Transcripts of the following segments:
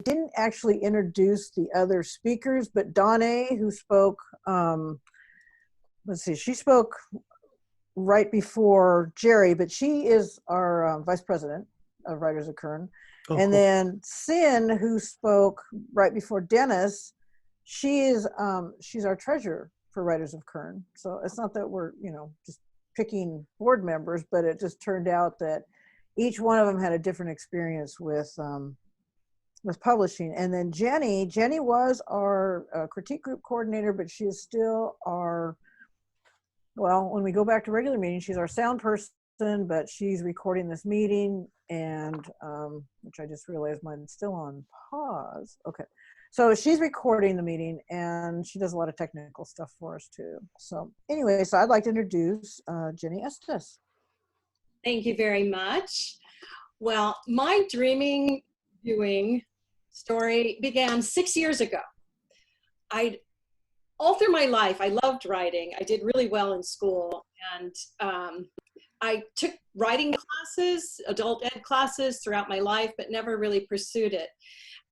didn't actually introduce the other speakers, but Donna, who spoke, let's see, she spoke right before Jerry, but she is our vice president of Writers of Kern. Oh, and cool. then Sin, who spoke right before Dennis, she's our treasurer for Writers of Kern. So it's not that we're, just picking board members, but it just turned out that each one of them had a different experience with publishing. And then Jenny was our critique group coordinator, but she is still our, well, when we go back to regular meetings, she's our sound person, but she's recording this meeting, and which I just realized mine's still on pause. Okay. So she's recording the meeting, and she does a lot of technical stuff for us too. So anyway, so I'd like to introduce Jenny Estes. Thank you very much. Well, my dreaming doing story began 6 years ago. All through my life, I loved writing. I did really well in school, and I took writing classes, adult ed classes throughout my life, but never really pursued it.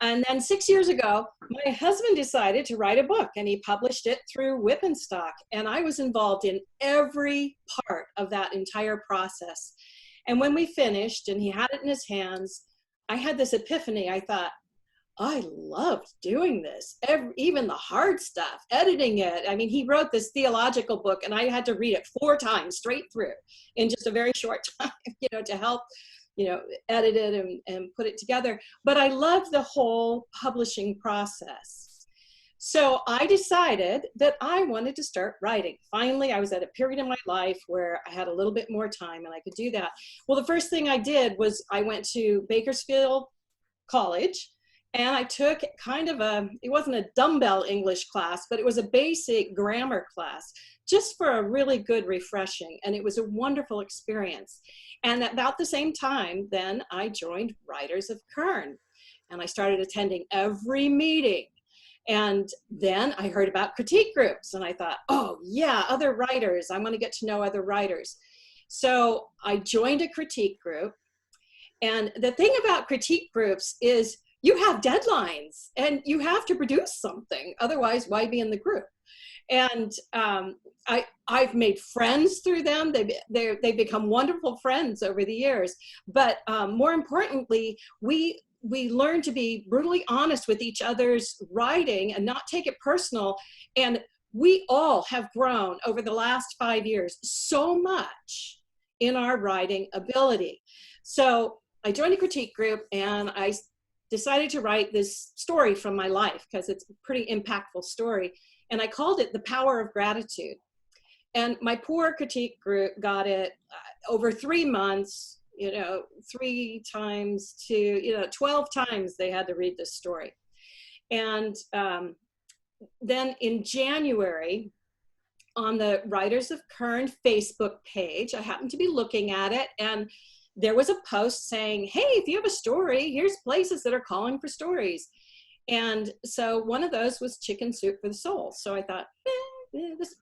And then 6 years ago, my husband decided to write a book, and he published it through Whip and Stock. And I was involved in every part of that entire process. And when we finished and he had it in his hands, I had this epiphany. I thought, I loved doing this, even the hard stuff, editing it. I mean, he wrote this theological book, and I had to read it 4 times straight through in just a very short time, to help, edit it and put it together. But I loved the whole publishing process. So I decided that I wanted to start writing. Finally, I was at a period in my life where I had a little bit more time and I could do that. Well, the first thing I did was I went to Bakersfield College, and I took kind of it wasn't a dumbbell English class, but it was a basic grammar class, just for a really good refreshing. And it was a wonderful experience. And at about the same time, then I joined Writers of Kern, and I started attending every meeting. And then I heard about critique groups, and I thought, oh yeah, other writers, I want to get to know other writers. So I joined a critique group. And the thing about critique groups is you have deadlines and you have to produce something. Otherwise, why be in the group? And I've made friends through them. They've become wonderful friends over the years. But more importantly, we learn to be brutally honest with each other's writing and not take it personal. And we all have grown over the last 5 years so much in our writing ability. So I joined a critique group, and I decided to write this story from my life because it's a pretty impactful story. And I called it The Power of Gratitude. And my poor critique group got it over 3 months, 3 times to, 12 times they had to read this story. And then in January, on the Writers of Kern Facebook page, I happened to be looking at it, and there was a post saying, hey, if you have a story, here's places that are calling for stories. And so one of those was Chicken Soup for the Soul. So I thought,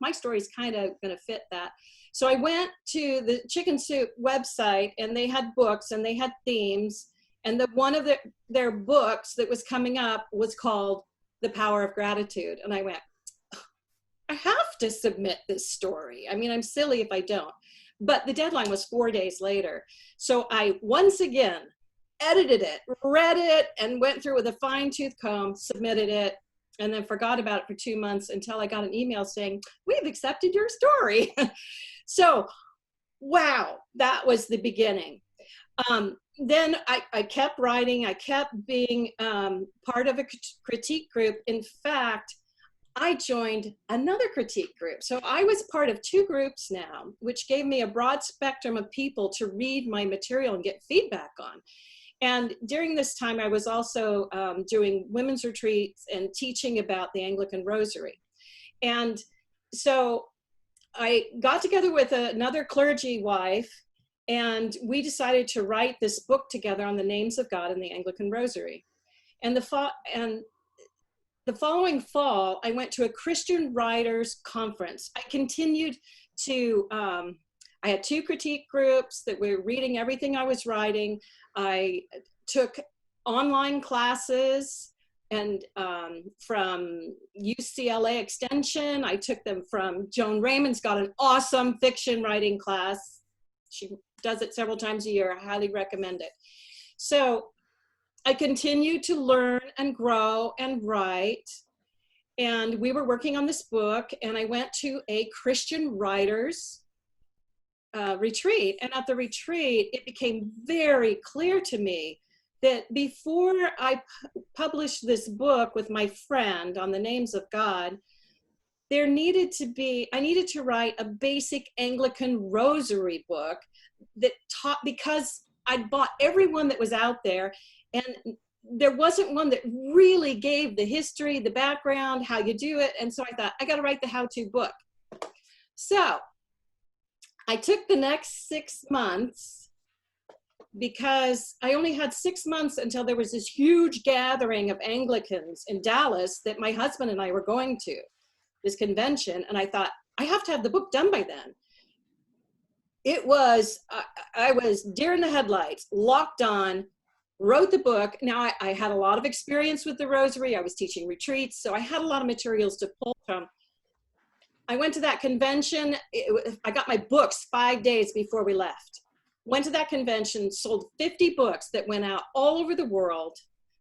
my story is kind of going to fit that. So I went to the Chicken Soup website, and they had books and they had themes. And one of their books that was coming up was called The Power of Gratitude. And I went, I have to submit this story. I mean, I'm silly if I don't. But the deadline was 4 days later. So I once again edited it, read it, and went through with a fine-tooth comb, submitted it, and then forgot about it for 2 months until I got an email saying, we've accepted your story. So, wow, that was the beginning. Then I kept writing. I kept being part of a critique group. In fact, I joined another critique group. So I was part of 2 groups now, which gave me a broad spectrum of people to read my material and get feedback on. And during this time, I was also doing women's retreats and teaching about the Anglican Rosary. And so I got together with another clergy wife, and we decided to write this book together on the names of God in the Anglican Rosary. And the following fall, I went to a Christian writers conference. I continued to, I had 2 critique groups that were reading everything I was writing. I took online classes and from UCLA Extension. I took them from Joan Raymond's got an awesome fiction writing class. She does it several times a year. I highly recommend it. So I continued to learn and grow and write. And we were working on this book, and I went to a Christian writers retreat. And at the retreat, it became very clear to me that before I published this book with my friend on the names of God, I needed to write a basic Anglican rosary book that taught, because I'd bought every one that was out there, and there wasn't one that really gave the history, the background, how you do it. And so I thought, I got to write the how-to book. So I took the next 6 months, because I only had 6 months until there was this huge gathering of Anglicans in Dallas that my husband and I were going to, this convention. And I thought, I have to have the book done by then. It was, I was deer in the headlights, locked on, wrote the book. Now I had a lot of experience with the rosary. I was teaching retreats, so I had a lot of materials to pull from. I went to that convention. I got my books 5 days before we left. Went to that convention, sold 50 books that went out all over the world,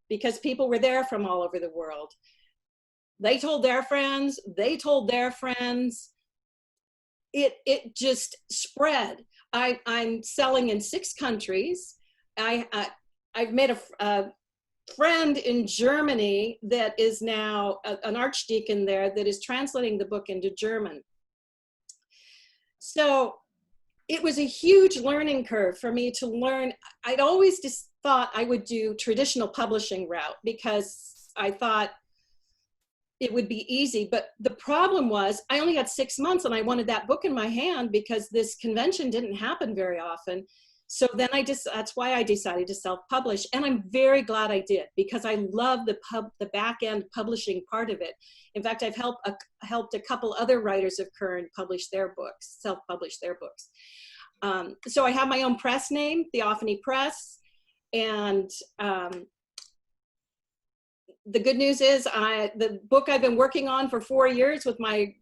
because people were there from all over the world. They told their friends, they told their friends. It just spread. I'm selling in 6 countries. I've made a friend in Germany that is now an archdeacon there that is translating the book into German. So it was a huge learning curve for me to learn. I'd always just thought I would do traditional publishing route, because I thought it would be easy. But the problem was I only had 6 months, and I wanted that book in my hand because this convention didn't happen very often. So then that's why I decided to self-publish. And I'm very glad I did, because I love the back-end publishing part of it. In fact, I've helped a couple other writers of Kern publish their books, self-publish their books. So I have my own press name, Theophany Press. And the good news is the book I've been working on for 4 years with my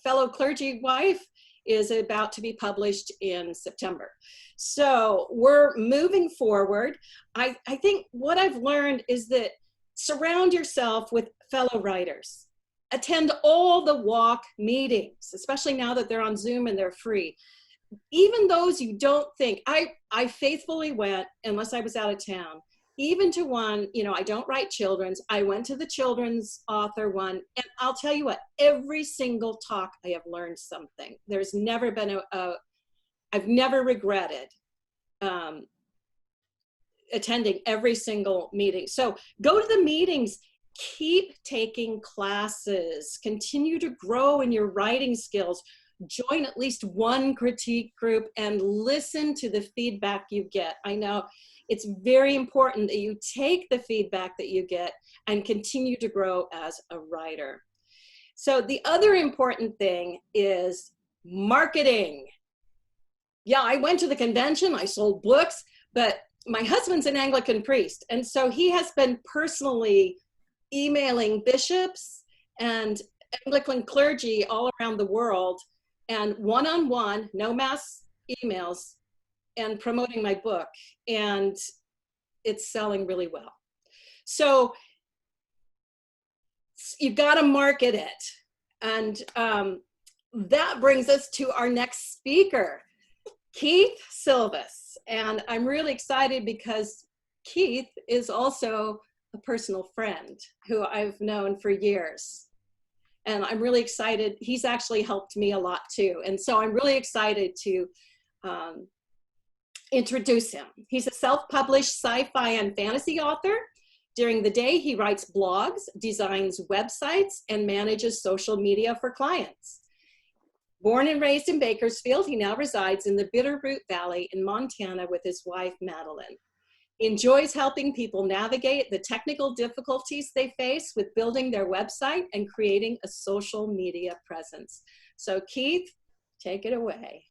fellow clergy wife is about to be published in September. So we're moving forward. I think what I've learned is that surround yourself with fellow writers. Attend all the walk meetings, especially now that they're on Zoom and they're free. Even those you don't think, I faithfully went, unless I was out of town. Even to one, I don't write children's. I went to the children's author one, and I'll tell you what, every single talk I have learned something. There's never been I've never regretted attending every single meeting. So go to the meetings, keep taking classes, continue to grow in your writing skills, join at least one critique group, and listen to the feedback you get. I know it's very important that you take the feedback that you get and continue to grow as a writer. So the other important thing is marketing. Yeah, I went to the convention, I sold books, but my husband's an Anglican priest. And so he has been personally emailing bishops and Anglican clergy all around the world, and one-on-one, no mass emails, and promoting my book. And it's selling really well. So you've got to market it. And that brings us to our next speaker, Keith Silvas. And I'm really excited because Keith is also a personal friend who I've known for years. And I'm really excited. He's actually helped me a lot too. And so I'm really excited to introduce him. He's a self-published sci-fi and fantasy author. During the day, he writes blogs, designs websites, and manages social media for clients. Born and raised in Bakersfield, he now resides in the Bitterroot Valley in Montana with his wife, Madeline. He enjoys helping people navigate the technical difficulties they face with building their website and creating a social media presence. So Keith, take it away.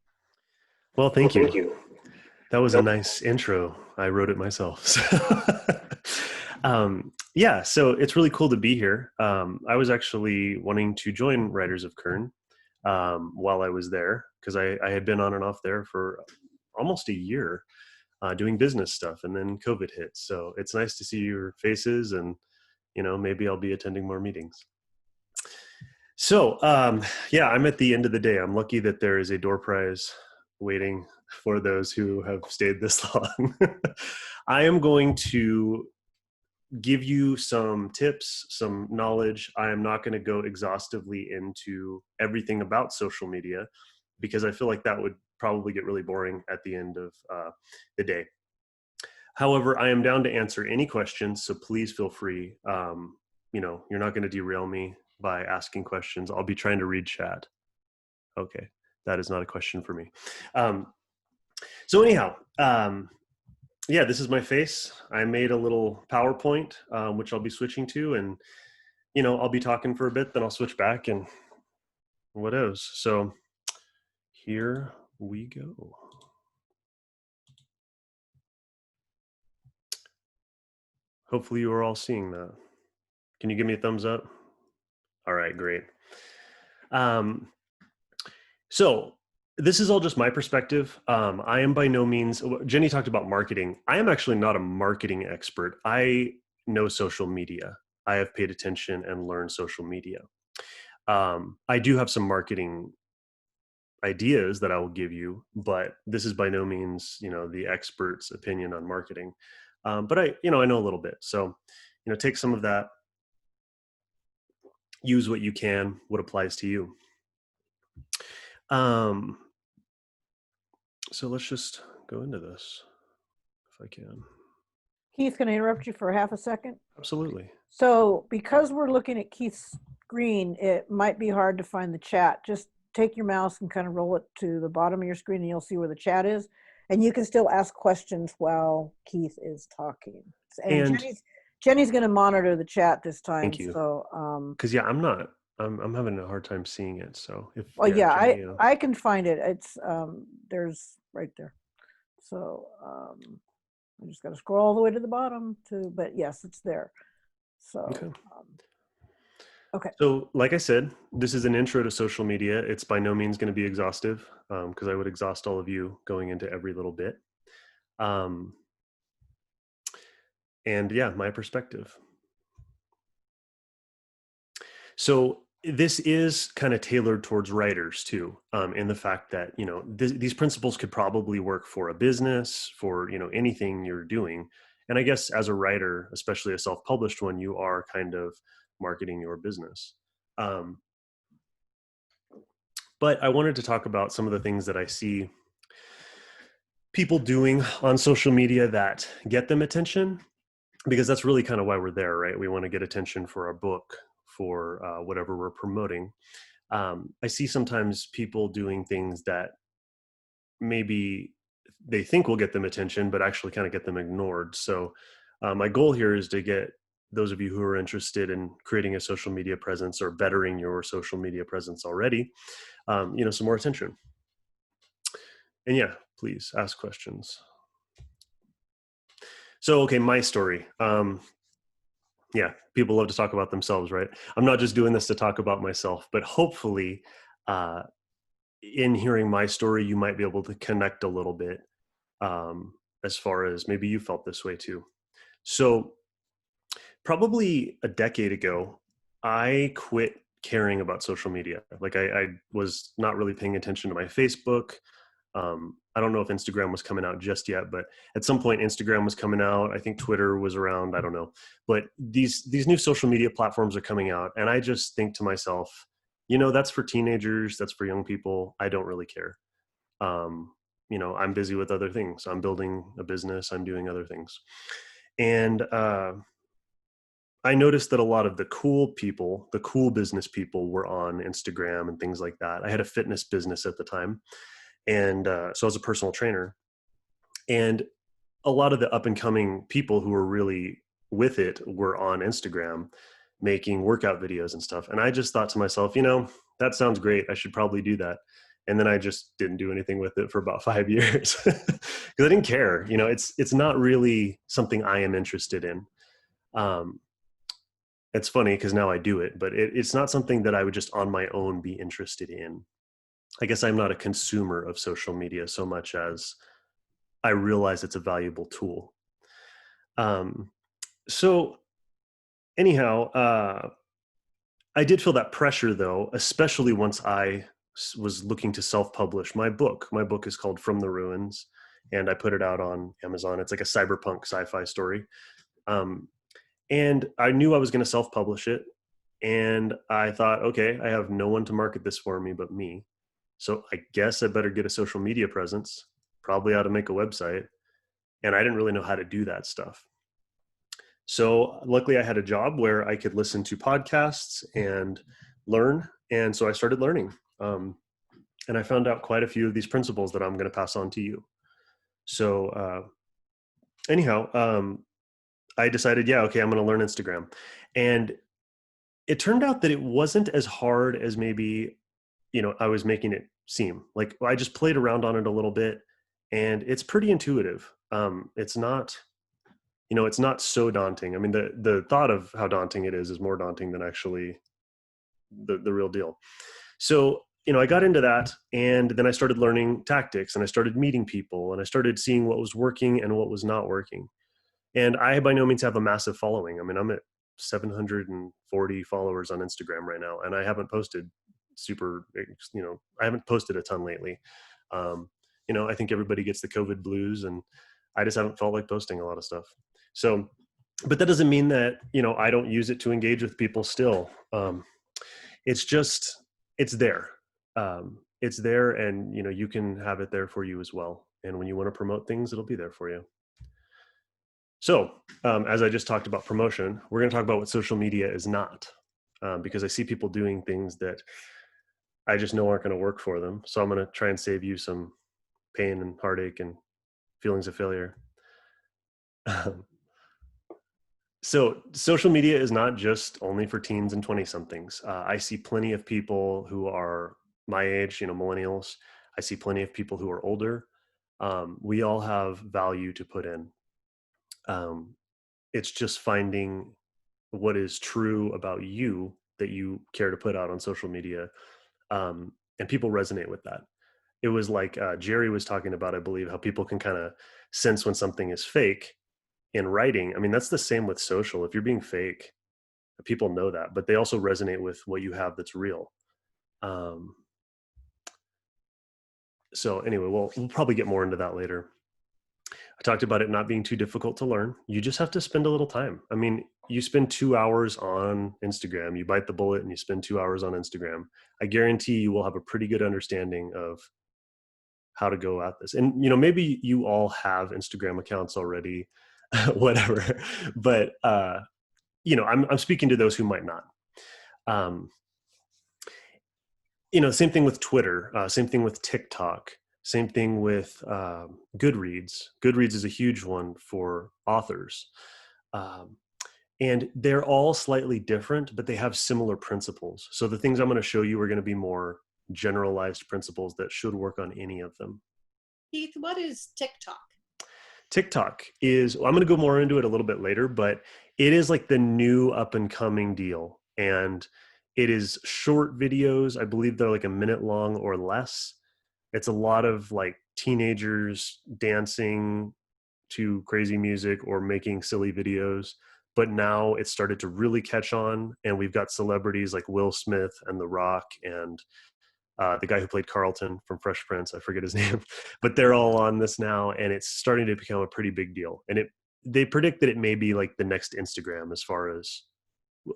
Well, thank you. That was a nice intro. I wrote it myself. Yeah, so it's really cool to be here. I was actually wanting to join Writers of Kern while I was there because I had been on and off there for almost a year doing business stuff, and then COVID hit. So it's nice to see your faces, and maybe I'll be attending more meetings. So yeah, I'm at the end of the day. I'm lucky that there is a door prize waiting for those who have stayed this long. I am going to give you some tips, some knowledge. I am not going to go exhaustively into everything about social media because I feel like that would probably get really boring at the end of the day. However, I am down to answer any questions, so please feel free. You're not going to derail me by asking questions. I'll be trying to read chat. Okay, that is not a question for me. So anyhow, yeah, this is my face. I made a little PowerPoint, which I'll be switching to, and I'll be talking for a bit, then I'll switch back and what else. So here we go. Hopefully you are all seeing that. Can you give me a thumbs up? All right, great. So this is all just my perspective. I am by no means, Jenny talked about marketing. I am actually not a marketing expert. I know social media. I have paid attention and learned social media. I do have some marketing ideas that I will give you, but this is by no means, the expert's opinion on marketing. But I know a little bit. So, take some of that, use what you can, what applies to you. So let's just go into this if I can. Keith, can I interrupt you for half a second? Absolutely. So because we're looking at Keith's screen, it might be hard to find the chat. Just take your mouse and kind of roll it to the bottom of your screen and you'll see where the chat is. And you can still ask questions while Keith is talking. And Jenny's going to monitor the chat this time. Thank you. So, because yeah, I'm having a hard time seeing it. So if Jenny, I can find it. It's there's right there. So I just got to scroll all the way to the bottom but yes, it's there. So okay. So like I said, this is an intro to social media. It's by no means going to be exhaustive because I would exhaust all of you going into every little bit. And yeah, my perspective. So this is kind of tailored towards writers too, in the fact that, these principles could probably work for a business, for, anything you're doing. And I guess as a writer, especially a self-published one, you are kind of marketing your business. But I wanted to talk about some of the things that I see people doing on social media that get them attention, because that's really kind of why we're there, right? We want to get attention for our book, for whatever we're promoting. I see sometimes people doing things that maybe they think will get them attention, but actually kind of get them ignored. So my goal here is to get those of you who are interested in creating a social media presence or bettering your social media presence already, some more attention. And yeah, please ask questions. So, okay, my story. Yeah, people love to talk about themselves, right? I'm not just doing this to talk about myself, but hopefully in hearing my story, you might be able to connect a little bit as far as maybe you felt this way too. So probably a decade ago, I quit caring about social media. Like I was not really paying attention to my Facebook. I don't know if Instagram was coming out just yet, but at some point Instagram was coming out. I think Twitter was around, I don't know. But these new social media platforms are coming out. And I just think to myself, that's for teenagers, that's for young people. I don't really care. I'm busy with other things. I'm building a business, I'm doing other things. And I noticed that a lot of the cool people, the cool business people were on Instagram and things like that. I had a fitness business at the time. And so I was a personal trainer, and a lot of the up and coming people who were really with it were on Instagram making workout videos and stuff. And I just thought to myself, that sounds great. I should probably do that. And then I just didn't do anything with it for about 5 years because I didn't care. It's not really something I am interested in. Um, it's funny because now I do it, but it's not something that I would just on my own be interested in. I guess I'm not a consumer of social media so much as I realize it's a valuable tool. Um, so anyhow, I did feel that pressure though, especially once I was looking to self-publish my book. My book is called From the Ruins, and I put it out on Amazon. It's like a cyberpunk sci-fi story. Um, and I knew I was going to self-publish it. And I thought, okay, I have no one to market this for me but me. So I guess I better get a social media presence, probably ought to make a website. And I didn't really know how to do that stuff. So luckily I had a job where I could listen to podcasts and learn. And so I started learning. And I found out quite a few of these principles that I'm going to pass on to you. So I decided, yeah, okay, I'm going to learn Instagram. And it turned out that it wasn't as hard as maybe, I was making it seem. Like I just played around on it a little bit and it's pretty intuitive. It's not, it's not so daunting. I mean, the thought of how daunting it is more daunting than actually the real deal. So, I got into that and then I started learning tactics and I started meeting people and I started seeing what was working and what was not working. And I by no means have a massive following. I mean, I'm at 740 followers on Instagram right now, and I haven't posted I haven't posted a ton lately. I think everybody gets the COVID blues and I just haven't felt like posting a lot of stuff. So, but that doesn't mean that, I don't use it to engage with people still. It's there. It's there and, you can have it there for you as well. And when you want to promote things, it'll be there for you. So, as I just talked about promotion, we're going to talk about what social media is not, because I see people doing things that I just know aren't going to work for them. So I'm going to try and save you some pain and heartache and feelings of failure. So social media is not just only for teens and 20 somethings. I see plenty of people who are my age, millennials. I see plenty of people who are older. We all have value to put in. It's just finding what is true about you that you care to put out on social media. And people resonate with that. It was like Jerry was talking about, I believe, how people can kind of sense when something is fake in writing. I mean, that's the same with social. If you're being fake, people know that, but they also resonate with what you have that's real. So anyway, we'll probably get more into that later. I talked about it not being too difficult to learn. You just have to spend a little time. I mean, you spend 2 hours on Instagram, you bite the bullet and you spend 2 hours on Instagram. I guarantee you will have a pretty good understanding of how to go at this. And, maybe you all have Instagram accounts already, whatever, but, I'm speaking to those who might not. Same thing with Twitter, same thing with TikTok, same thing with Goodreads. Goodreads is a huge one for authors. And they're all slightly different, but they have similar principles. So the things I'm going to show you are going to be more generalized principles that should work on any of them. Keith, what is TikTok? TikTok is, I'm going to go more into it a little bit later, but it is like the new up and coming deal. And it is short videos. I believe they're like a minute long or less. It's a lot of like teenagers dancing to crazy music or making silly videos. But now it's started to really catch on. And we've got celebrities like Will Smith and The Rock and the guy who played Carlton from Fresh Prince, I forget his name, but they're all on this now, and it's starting to become a pretty big deal. And they predict that it may be like the next Instagram, as far as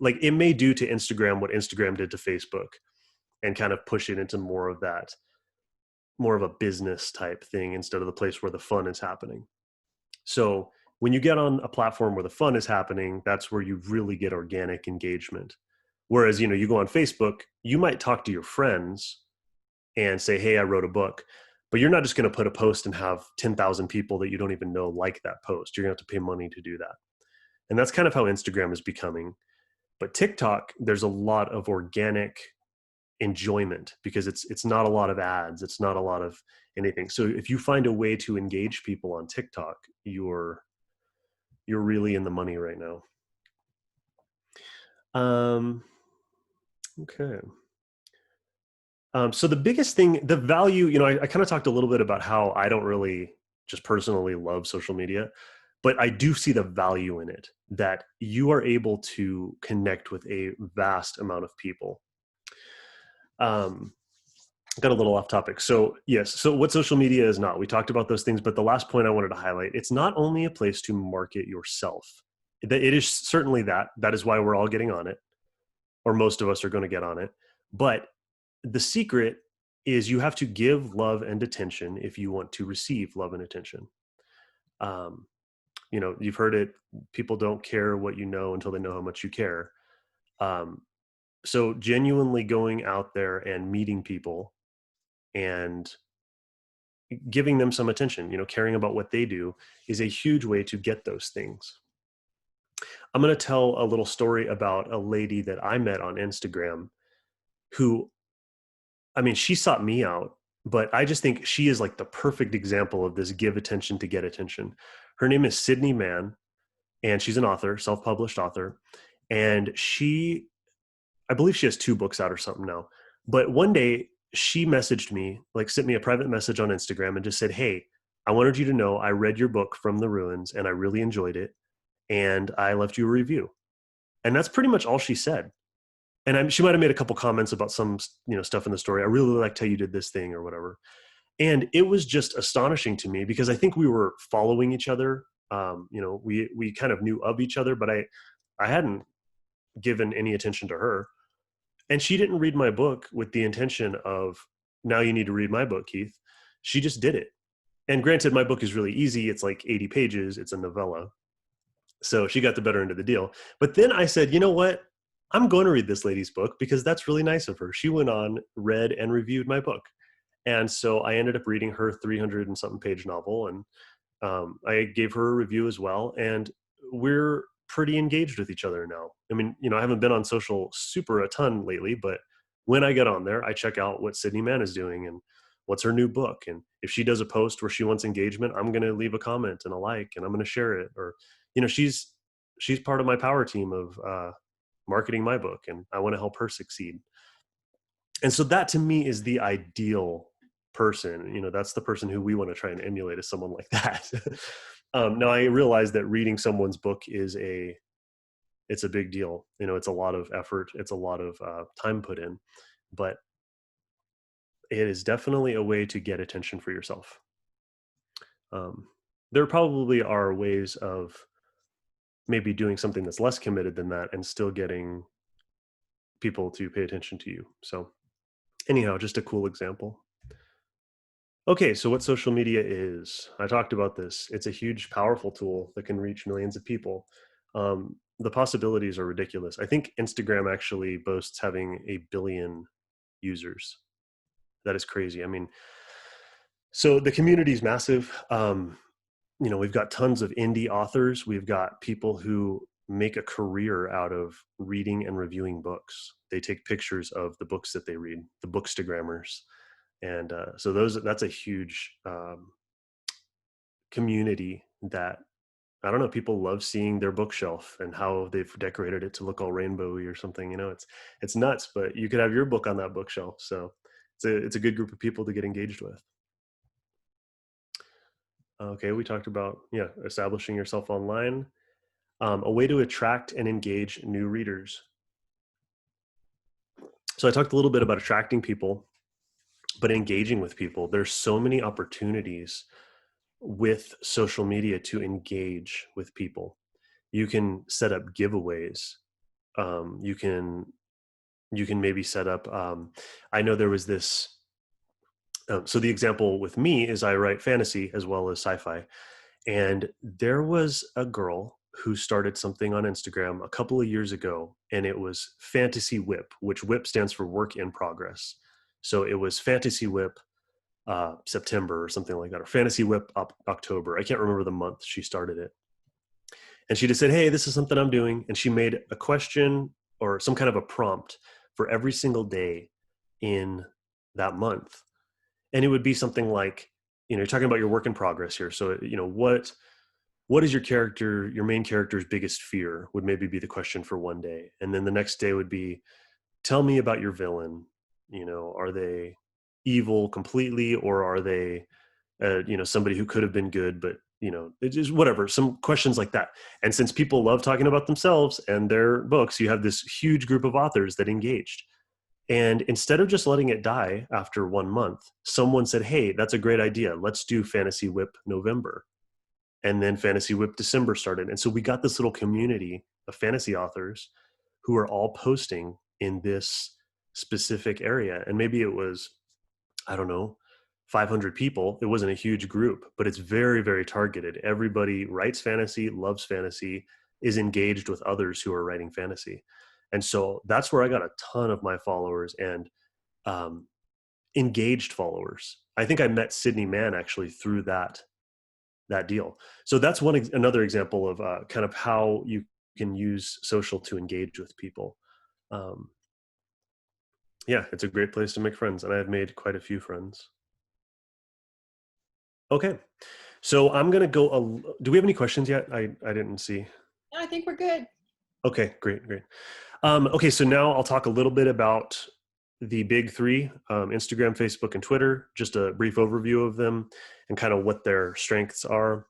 like it may do to Instagram what Instagram did to Facebook, and kind of push it into more of a business type thing instead of the place where the fun is happening. So when you get on a platform where the fun is happening, that's where you really get organic engagement. Whereas, you go on Facebook, you might talk to your friends and say, hey, I wrote a book, but you're not just going to put a post and have 10,000 people that you don't even know like that post. You're going to have to pay money to do that. And that's kind of how Instagram is becoming. But TikTok, there's a lot of organic enjoyment because it's not a lot of ads. It's not a lot of anything. So if you find a way to engage people on TikTok, you're really in the money right now. Um, okay. So the biggest thing, the value, I kind of talked a little bit about how I don't really just personally love social media, but I do see the value in it, that you are able to connect with a vast amount of people. Got a little off topic. So yes, so what social media is not, we talked about those things, but the last point I wanted to highlight, it's not only a place to market yourself. It is certainly that is why we're all getting on it, or most of us are going to get on it. But the secret is you have to give love and attention if you want to receive love and attention. Um, you've heard it, people don't care what you know until they know how much you care. Um, so genuinely going out there and meeting people and giving them some attention, caring about what they do is a huge way to get those things. I'm going to tell a little story about a lady that I met on Instagram who, I mean, she sought me out, but I just think she is like the perfect example of this give attention to get attention. Her name is Sydney Mann, and she's an author, self-published author. And I believe she has 2 books out or something now. But one day she messaged me, like sent me a private message on Instagram and just said, "Hey, I wanted you to know I read your book From the Ruins and I really enjoyed it. And I left you a review." And that's pretty much all she said. And she might've made a couple comments about some, stuff in the story. "I really liked how you did this thing," or whatever. And it was just astonishing to me because I think we were following each other. We kind of knew of each other, but I hadn't given any attention to her. And she didn't read my book with the intention of, "Now you need to read my book, Keith." She just did it. And granted, my book is really easy. It's like 80 pages. It's a novella. So she got the better end of the deal. But then I said, you know what? I'm going to read this lady's book because that's really nice of her. She went on, read, and reviewed my book. And so I ended up reading her 300 and something page novel. And I gave her a review as well. And we're pretty engaged with each other now. I mean, I haven't been on social super a ton lately, but when I get on there, I check out what Sydney Mann is doing and what's her new book. And if she does a post where she wants engagement, I'm going to leave a comment and a like, and I'm going to share it. Or, she's part of my power team of marketing my book, and I want to help her succeed. And so that to me is the ideal person. That's the person who we want to try and emulate, is someone like that. Now I realize that reading someone's book it's a big deal. It's a lot of effort. It's a lot of time put in, but it is definitely a way to get attention for yourself. There probably are ways of maybe doing something that's less committed than that and still getting people to pay attention to you. So anyhow, just a cool example. Okay, so what social media is. I talked about this. It's a huge, powerful tool that can reach millions of people. The possibilities are ridiculous. I think Instagram actually boasts having 1 billion users. That is crazy. I mean, so the community is massive. We've got tons of indie authors. We've got people who make a career out of reading and reviewing books. They take pictures of the books that they read, the bookstagrammers. And so that's a huge community that, I don't know, people love seeing their bookshelf and how they've decorated it to look all rainbowy or something. It's nuts, but you could have your book on that bookshelf. So it's a good group of people to get engaged with. Okay, we talked about, establishing yourself online. A way to attract and engage new readers. So I talked a little bit about attracting people, but engaging with people. There's so many opportunities with social media to engage with people. You can set up giveaways. You can maybe set up, I know there was this, so the example with me is I write fantasy as well as sci-fi. And there was a girl who started something on Instagram a couple of years ago, and it was Fantasy Whip, which WHIP stands for work in progress. So it was Fantasy Whip September or something like that, or Fantasy Whip October. I can't remember the month she started it. And she just said, "Hey, this is something I'm doing." And she made a question or some kind of a prompt for every single day in that month. And it would be something like, you're talking about your work in progress here. So, what is your main character's biggest fear, would maybe be the question for one day. And then the next day would be, tell me about your villain. Are they evil completely, or are they, somebody who could have been good, but it's just whatever, some questions like that. And since people love talking about themselves and their books, you have this huge group of authors that engaged. And instead of just letting it die after 1 month, someone said, hey, that's a great idea. Let's do Fantasy Whip November. And then Fantasy Whip December started. And so we got this little community of fantasy authors who are all posting in this specific area. And maybe it was, I don't know, 500 people. It wasn't a huge group, but it's very, very targeted. Everybody writes fantasy, loves fantasy, is engaged with others who are writing fantasy. And so that's where I got a ton of my followers, and engaged followers. I think I met Sydney Mann actually through that deal. So that's another example of kind of how you can use social to engage with people. Yeah, it's a great place to make friends, and I've made quite a few friends. Okay, so I'm gonna go. Do we have any questions yet? I didn't see. No, I think we're good. Okay, great. Okay, so now I'll talk a little bit about the big three: Instagram, Facebook, and Twitter. Just a brief overview of them and kind of what their strengths are.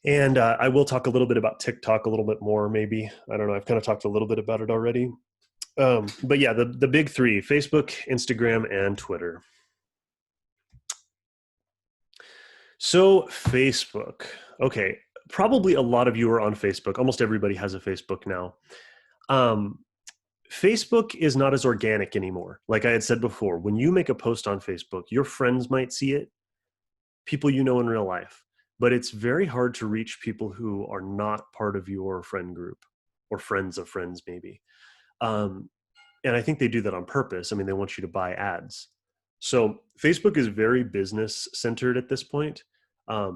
And I will talk a little bit about TikTok a little bit more, maybe. I don't know. I've kind of talked a little bit about it already. But yeah, the big three: Facebook, Instagram, and Twitter. So Facebook. Okay, probably a lot of you are on Facebook. Almost everybody has a Facebook now. Facebook is not as organic anymore. Like I had said before, when you make a post on Facebook, your friends might see it, people you know in real life, but it's very hard to reach people who are not part of your friend group or friends of friends maybe. And I think they do that on purpose. I mean, they want you to buy ads. So Facebook is very business centered at this point. I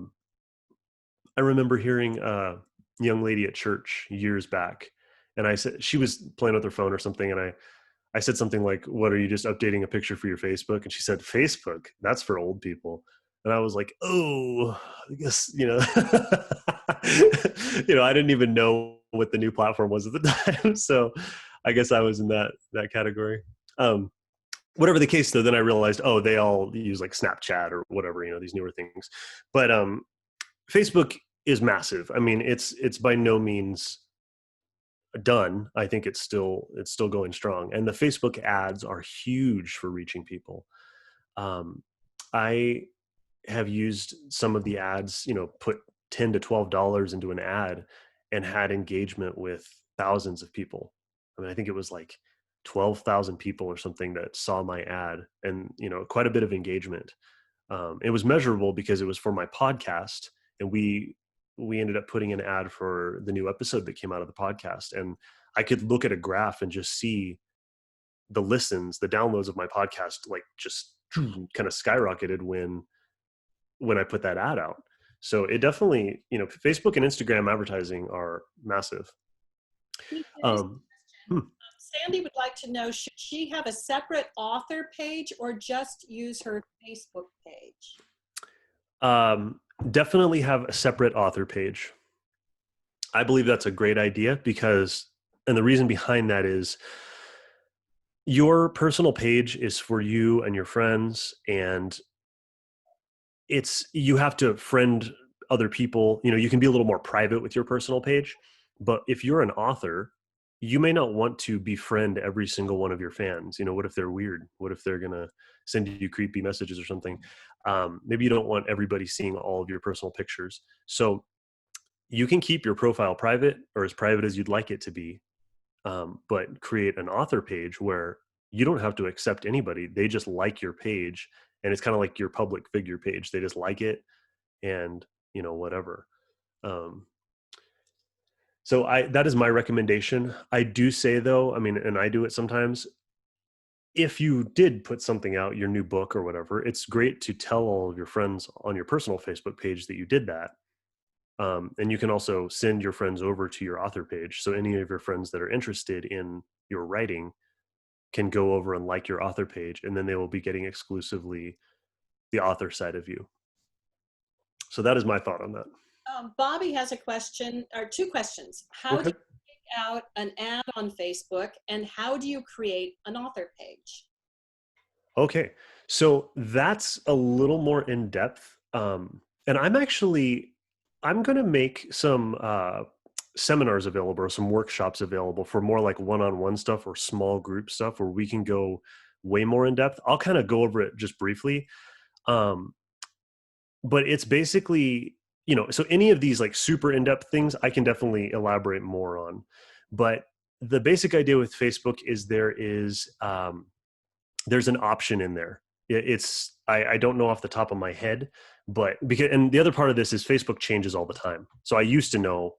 remember hearing a young lady at church years back, and I said, she was playing with her phone or something, and I said something like, what, are you just updating a picture for your Facebook? And she said, Facebook, that's for old people. And I was like, oh, I guess, I didn't even know what the new platform was at the time. So I guess I was in that category. Whatever the case though, then I realized, oh, they all use like Snapchat or whatever, these newer things. But Facebook is massive. I mean, it's by no means done. I think it's still going strong, and the Facebook ads are huge for reaching people. I have used some of the ads, put $10 to $12 into an ad and had engagement with thousands of people. I mean, I think it was like 12,000 people or something that saw my ad, and quite a bit of engagement. It was measurable because it was for my podcast, and we ended up putting an ad for the new episode that came out of the podcast, and I could look at a graph and just see the listens, the downloads of my podcast, like just kind of skyrocketed when I put that ad out. So it definitely, Facebook and Instagram advertising are massive. Sandy would like to know, should she have a separate author page or just use her Facebook page? Definitely have a separate author page. I believe that's a great idea because, and the reason behind that is, your personal page is for you and your friends, and you have to friend other people. You can be a little more private with your personal page, but if you're an author, you may not want to befriend every single one of your fans. What if they're weird? What if they're going to send you creepy messages or something? Maybe you don't want everybody seeing all of your personal pictures. So you can keep your profile private, or as private as you'd like it to be, but create an author page where you don't have to accept anybody. They just like your page, and it's kind of like your public figure page. They just like it, and whatever. So that is my recommendation. I do say though, I mean, and I do it sometimes, if you did put something out, your new book or whatever, it's great to tell all of your friends on your personal Facebook page that you did that. And you can also send your friends over to your author page. So any of your friends that are interested in your writing can go over and like your author page, and then they will be getting exclusively the author side of you. So that is my thought on that. Bobby has a question, or two questions. How do Okay. you pick out an ad on Facebook, and how do you create an author page? Okay. So that's a little more in depth. And I'm going to make some seminars available or some workshops available for more like one-on-one stuff or small group stuff where we can go way more in depth. I'll kind of go over it just briefly. Um, but it's basically, so any of these like super in-depth things I can definitely elaborate more on. But the basic idea with Facebook is there's an option in there. I don't know off the top of my head, but and the other part of this is Facebook changes all the time. So I used to know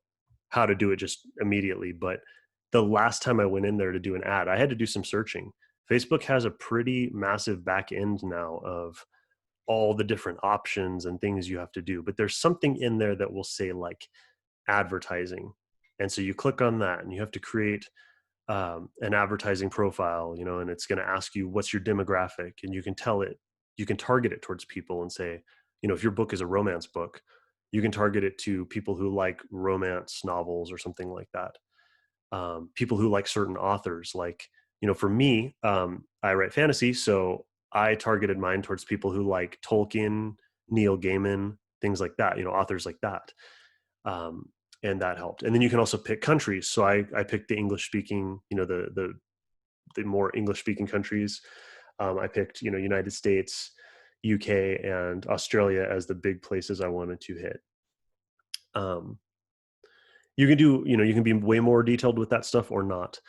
how to do it just immediately, but the last time I went in there to do an ad, I had to do some searching. Facebook has a pretty massive back end now of all the different options and things you have to do, but there's something in there that will say like advertising. And so you click on that and you have to create an advertising profile, and it's going to ask you what's your demographic, and you can target it towards people and say, if your book is a romance book, you can target it to people who like romance novels or something like that. People who like certain authors, like, for me, I write fantasy, so I targeted mine towards people who like Tolkien, Neil Gaiman, things like that, authors like that. And that helped. And then you can also pick countries. So I picked the English speaking, the more English speaking countries. I picked, United States, UK, and Australia as the big places I wanted to hit. You can do, you can be way more detailed with that stuff or not.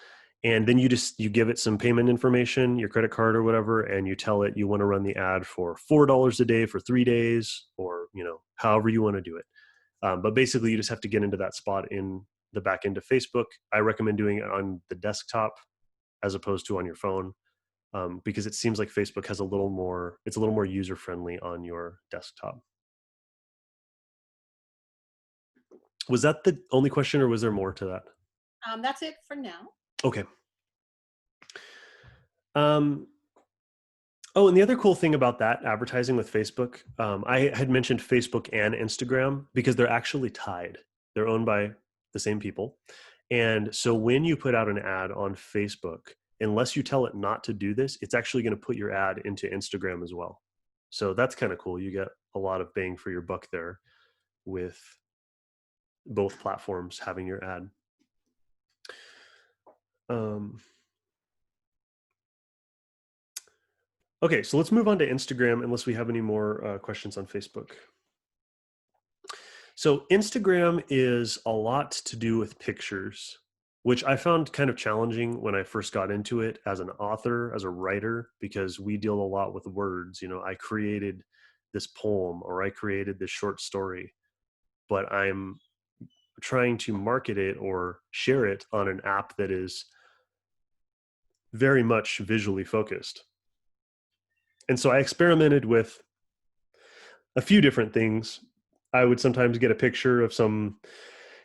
And then you give it some payment information, your credit card or whatever, and you tell it you want to run the ad for $4 a day for 3 days, or, however you want to do it. But basically, you just have to get into that spot in the back end of Facebook. I recommend doing it on the desktop as opposed to on your phone, because it seems like Facebook has it's a little more user friendly on your desktop. Was that the only question, or was there more to that? That's it for now. Okay. Oh, and the other cool thing about that advertising with Facebook, I had mentioned Facebook and Instagram because they're actually tied. They're owned by the same people. And so when you put out an ad on Facebook, unless you tell it not to do this, it's actually going to put your ad into Instagram as well. So that's kind of cool. You get a lot of bang for your buck there with both platforms having your ad. Okay, so let's move on to Instagram unless we have any more questions on Facebook. So Instagram is a lot to do with pictures, which I found kind of challenging when I first got into it as an author, as a writer, because we deal a lot with words. I created this poem or I created this short story, but I'm trying to market it or share it on an app that is very much visually focused. And so I experimented with a few different things. I would sometimes get a picture of some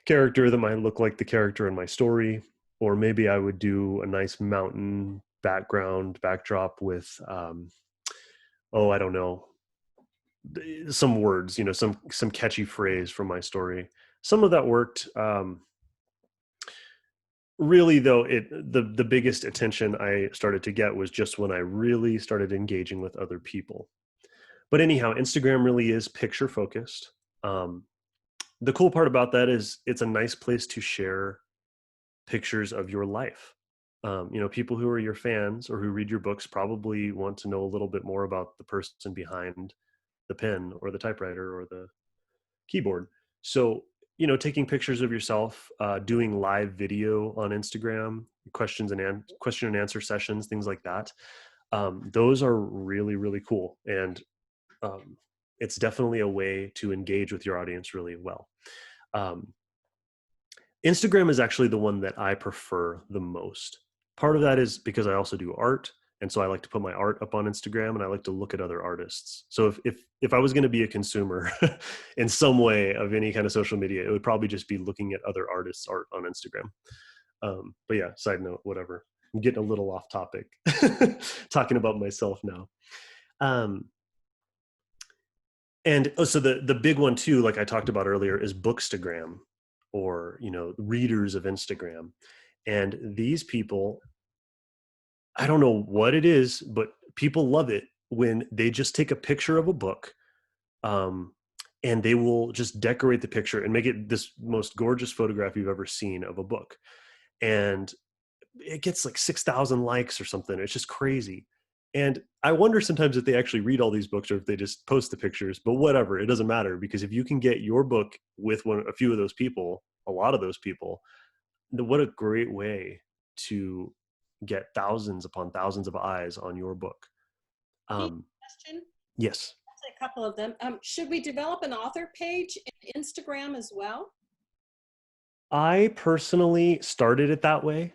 character that might look like the character in my story, or maybe I would do a nice mountain backdrop with, I don't know, some words, some catchy phrase from my story. Some of that worked. Really, though, the biggest attention I started to get was just when I really started engaging with other people. But anyhow, Instagram really is picture focused. The cool part about that is it's a nice place to share pictures of your life. People who are your fans or who read your books probably want to know a little bit more about the person behind the pen or the typewriter or the keyboard. So, taking pictures of yourself, doing live video on Instagram, question and answer sessions, things like that. Those are really, really cool. And it's definitely a way to engage with your audience really well. Instagram is actually the one that I prefer the most. Part of that is because I also do art. And so I like to put my art up on Instagram and I like to look at other artists. So if I was going to be a consumer in some way of any kind of social media, it would probably just be looking at other artists' art on Instagram. But yeah, side note, whatever. I'm getting a little off topic, talking about myself now. And so the big one too, like I talked about earlier, is Bookstagram, or, readers of Instagram. And these people, I don't know what it is, but people love it when they just take a picture of a book, um, and they will just decorate the picture and make it this most gorgeous photograph you've ever seen of a book. And it gets like 6,000 likes or something. It's just crazy. And I wonder sometimes if they actually read all these books or if they just post the pictures, but whatever, it doesn't matter, because if you can get your book with a few of those people, a lot of those people, what a great way to get thousands upon thousands of eyes on your book. Question. Yes. A couple of them. Should we develop an author page in Instagram as well? I personally started it that way.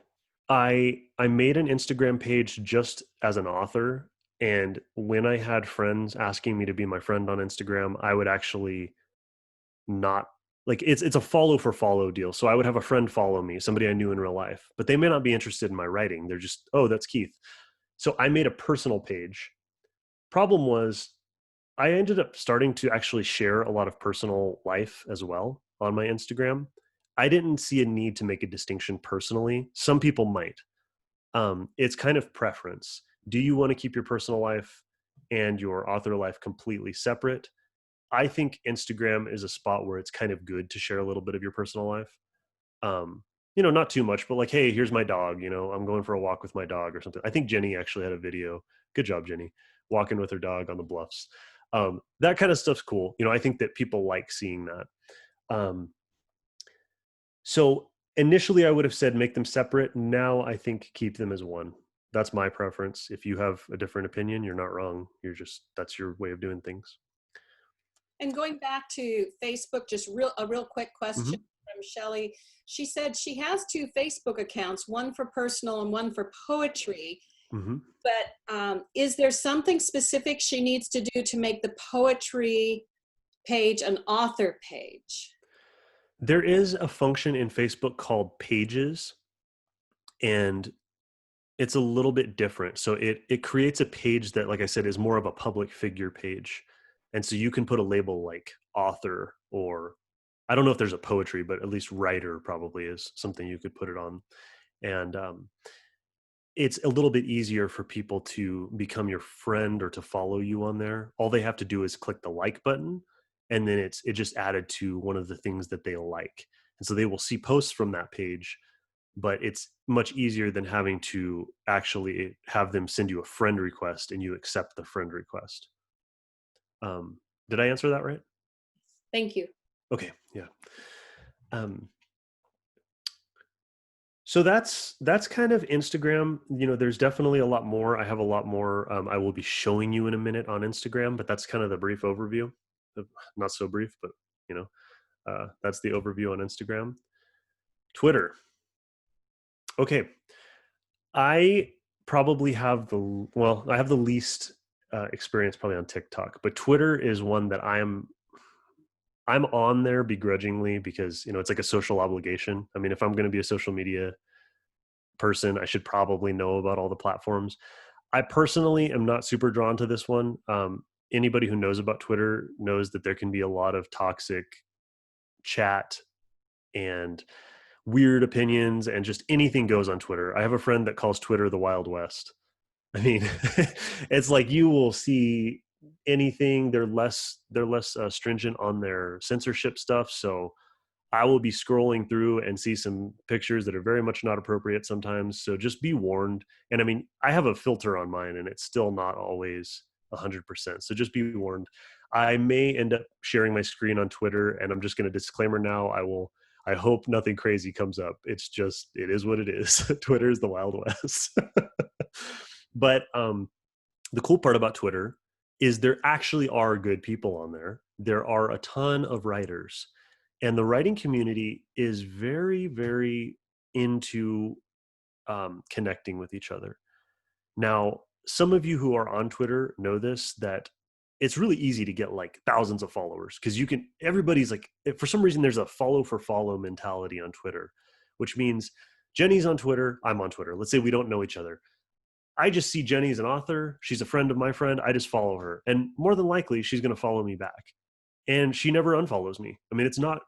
I made an Instagram page just as an author, and when I had friends asking me to be my friend on Instagram, I would actually not, like, it's a follow for follow deal. So I would have a friend follow me, somebody I knew in real life, but they may not be interested in my writing. They're just, oh, that's Keith. So I made a personal page. Problem was, I ended up starting to actually share a lot of personal life as well on my Instagram. I didn't see a need to make a distinction personally. Some people might. It's kind of preference. Do you want to keep your personal life and your author life completely separate? I think Instagram is a spot where it's kind of good to share a little bit of your personal life. Not too much, but like, hey, here's my dog, I'm going for a walk with my dog or something. I think Jenny actually had a video. Good job, Jenny, walking with her dog on the bluffs. That kind of stuff's cool. I think that people like seeing that. So initially I would have said make them separate. Now I think keep them as one. That's my preference. If you have a different opinion, you're not wrong. That's your way of doing things. And going back to Facebook, just a real quick question from Shelley. She said she has 2 Facebook accounts, one for personal and one for poetry. But is there something specific she needs to do to make the poetry page an author page? There is a function in Facebook called Pages, and it's a little bit different. So it creates a page that, like I said, is more of a public figure page. And so you can put a label like author, or I don't know if there's a poetry, but at least writer probably is something you could put it on. And it's a little bit easier for people to become your friend or to follow you on there. All they have to do is click the like button, and then it just added to one of the things that they like. And so they will see posts from that page, but it's much easier than having to actually have them send you a friend request and you accept the friend request. Did I answer that right? Thank you. Okay. Yeah. So that's kind of Instagram. There's definitely a lot more. I have a lot more I will be showing you in a minute on Instagram, but that's kind of the brief overview. Not so brief, but that's the overview on Instagram. Twitter. Okay. I probably have I have the least experience probably on TikTok, but Twitter is one that I'm on there begrudgingly because, it's like a social obligation. I mean, if I'm going to be a social media person, I should probably know about all the platforms. I personally am not super drawn to this one. Anybody who knows about Twitter knows that there can be a lot of toxic chat and weird opinions, and just anything goes on Twitter. I have a friend that calls Twitter the Wild West. I mean, it's like you will see anything. They're less stringent on their censorship stuff. So I will be scrolling through and see some pictures that are very much not appropriate sometimes. So just be warned. And I mean, I have a filter on mine and it's still not always 100%. So just be warned. I may end up sharing my screen on Twitter, and I'm just going to disclaimer now. I hope nothing crazy comes up. It is what it is. Twitter is the Wild West. But the cool part about Twitter is there actually are good people on there. There are a ton of writers, and the writing community is very, very into connecting with each other. Now, some of you who are on Twitter know this, that it's really easy to get like thousands of followers because everybody's like, for some reason, there's a follow for follow mentality on Twitter, which means Jenny's on Twitter, I'm on Twitter. Let's say we don't know each other. I just see Jenny as an author. She's a friend of my friend. I just follow her. And more than likely, she's going to follow me back. and she never unfollows me. I mean, it's not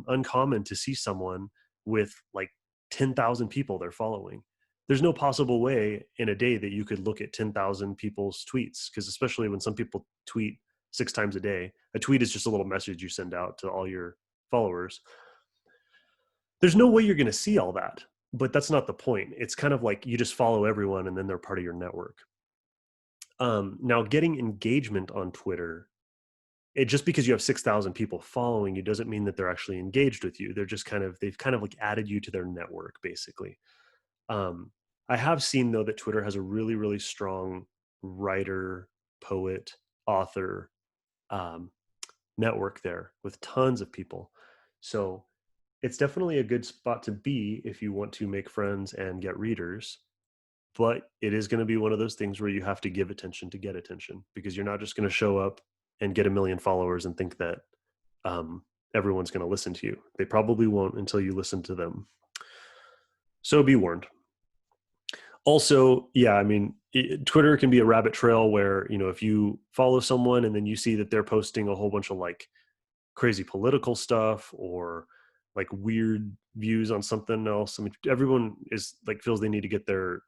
uncommon to see someone with like 10,000 people they're following. There's no possible way in a day that you could look at 10,000 people's tweets, because especially when some people tweet 6 times a day, a tweet is just a little message you send out to all your followers. There's no way you're going to see all that, but that's not the point. It's kind of like you just follow everyone and then they're part of your network. Now, getting engagement on Twitter, just because you have 6,000 people following you doesn't mean that they're actually engaged with you. They're just they've kind of like added you to their network, basically. I have seen, though, that Twitter has a really, really strong writer, poet, author network there with tons of people. So it's definitely a good spot to be if you want to make friends and get readers. But it is going to be one of those things where you have to give attention to get attention, because you're not just going to show up and get 1 million followers and think that everyone's going to listen to you. They probably won't until you listen to them. So be warned. Also, yeah, I mean, Twitter can be a rabbit trail where, if you follow someone and then you see that they're posting a whole bunch of like crazy political stuff or like weird views on something else. I mean, everyone is like feels they need to get their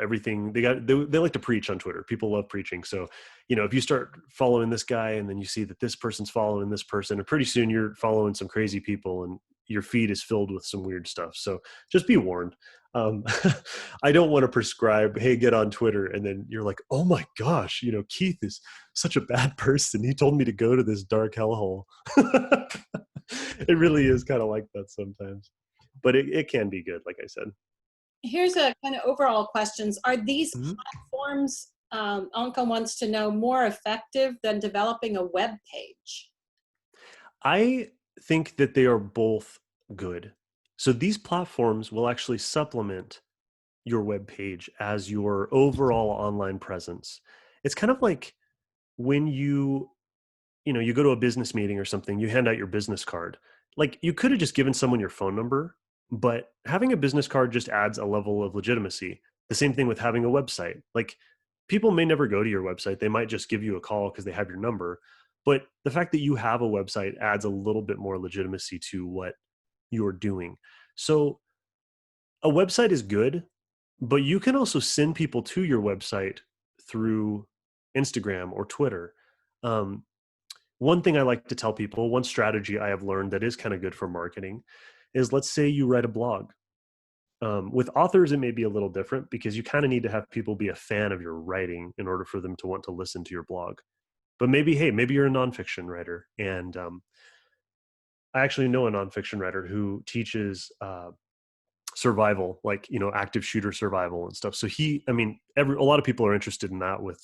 everything they like to preach on Twitter. People love preaching. So, if you start following this guy and then you see that this person's following this person, and pretty soon you're following some crazy people and your feed is filled with some weird stuff. So just be warned. I don't want to prescribe, hey, get on Twitter, and then you're like, oh my gosh, Keith is such a bad person. He told me to go to this dark hellhole. It really is kind of like that sometimes, but it can be good, like I said. Here's a kind of overall questions. Are these Mhm. platforms, Anka wants to know, more effective than developing a web page? I think that they are both good. So these platforms will actually supplement your web page as your overall online presence. It's kind of like when you go to a business meeting or something, you hand out your business card. Like, you could have just given someone your phone number, but having a business card just adds a level of legitimacy. The same thing with having a website. Like, people may never go to your website. They might just give you a call because they have your number. But the fact that you have a website adds a little bit more legitimacy to what you're doing. So a website is good, but you can also send people to your website through Instagram or Twitter. Um, One thing I like to tell people, one strategy I have learned that is kind of good for marketing, is, let's say you write a blog. With authors, it may be a little different because you kind of need to have people be a fan of your writing in order for them to want to listen to your blog. But maybe you're a nonfiction writer. And I actually know a nonfiction writer who teaches survival, like, active shooter survival and stuff. So a lot of people are interested in that with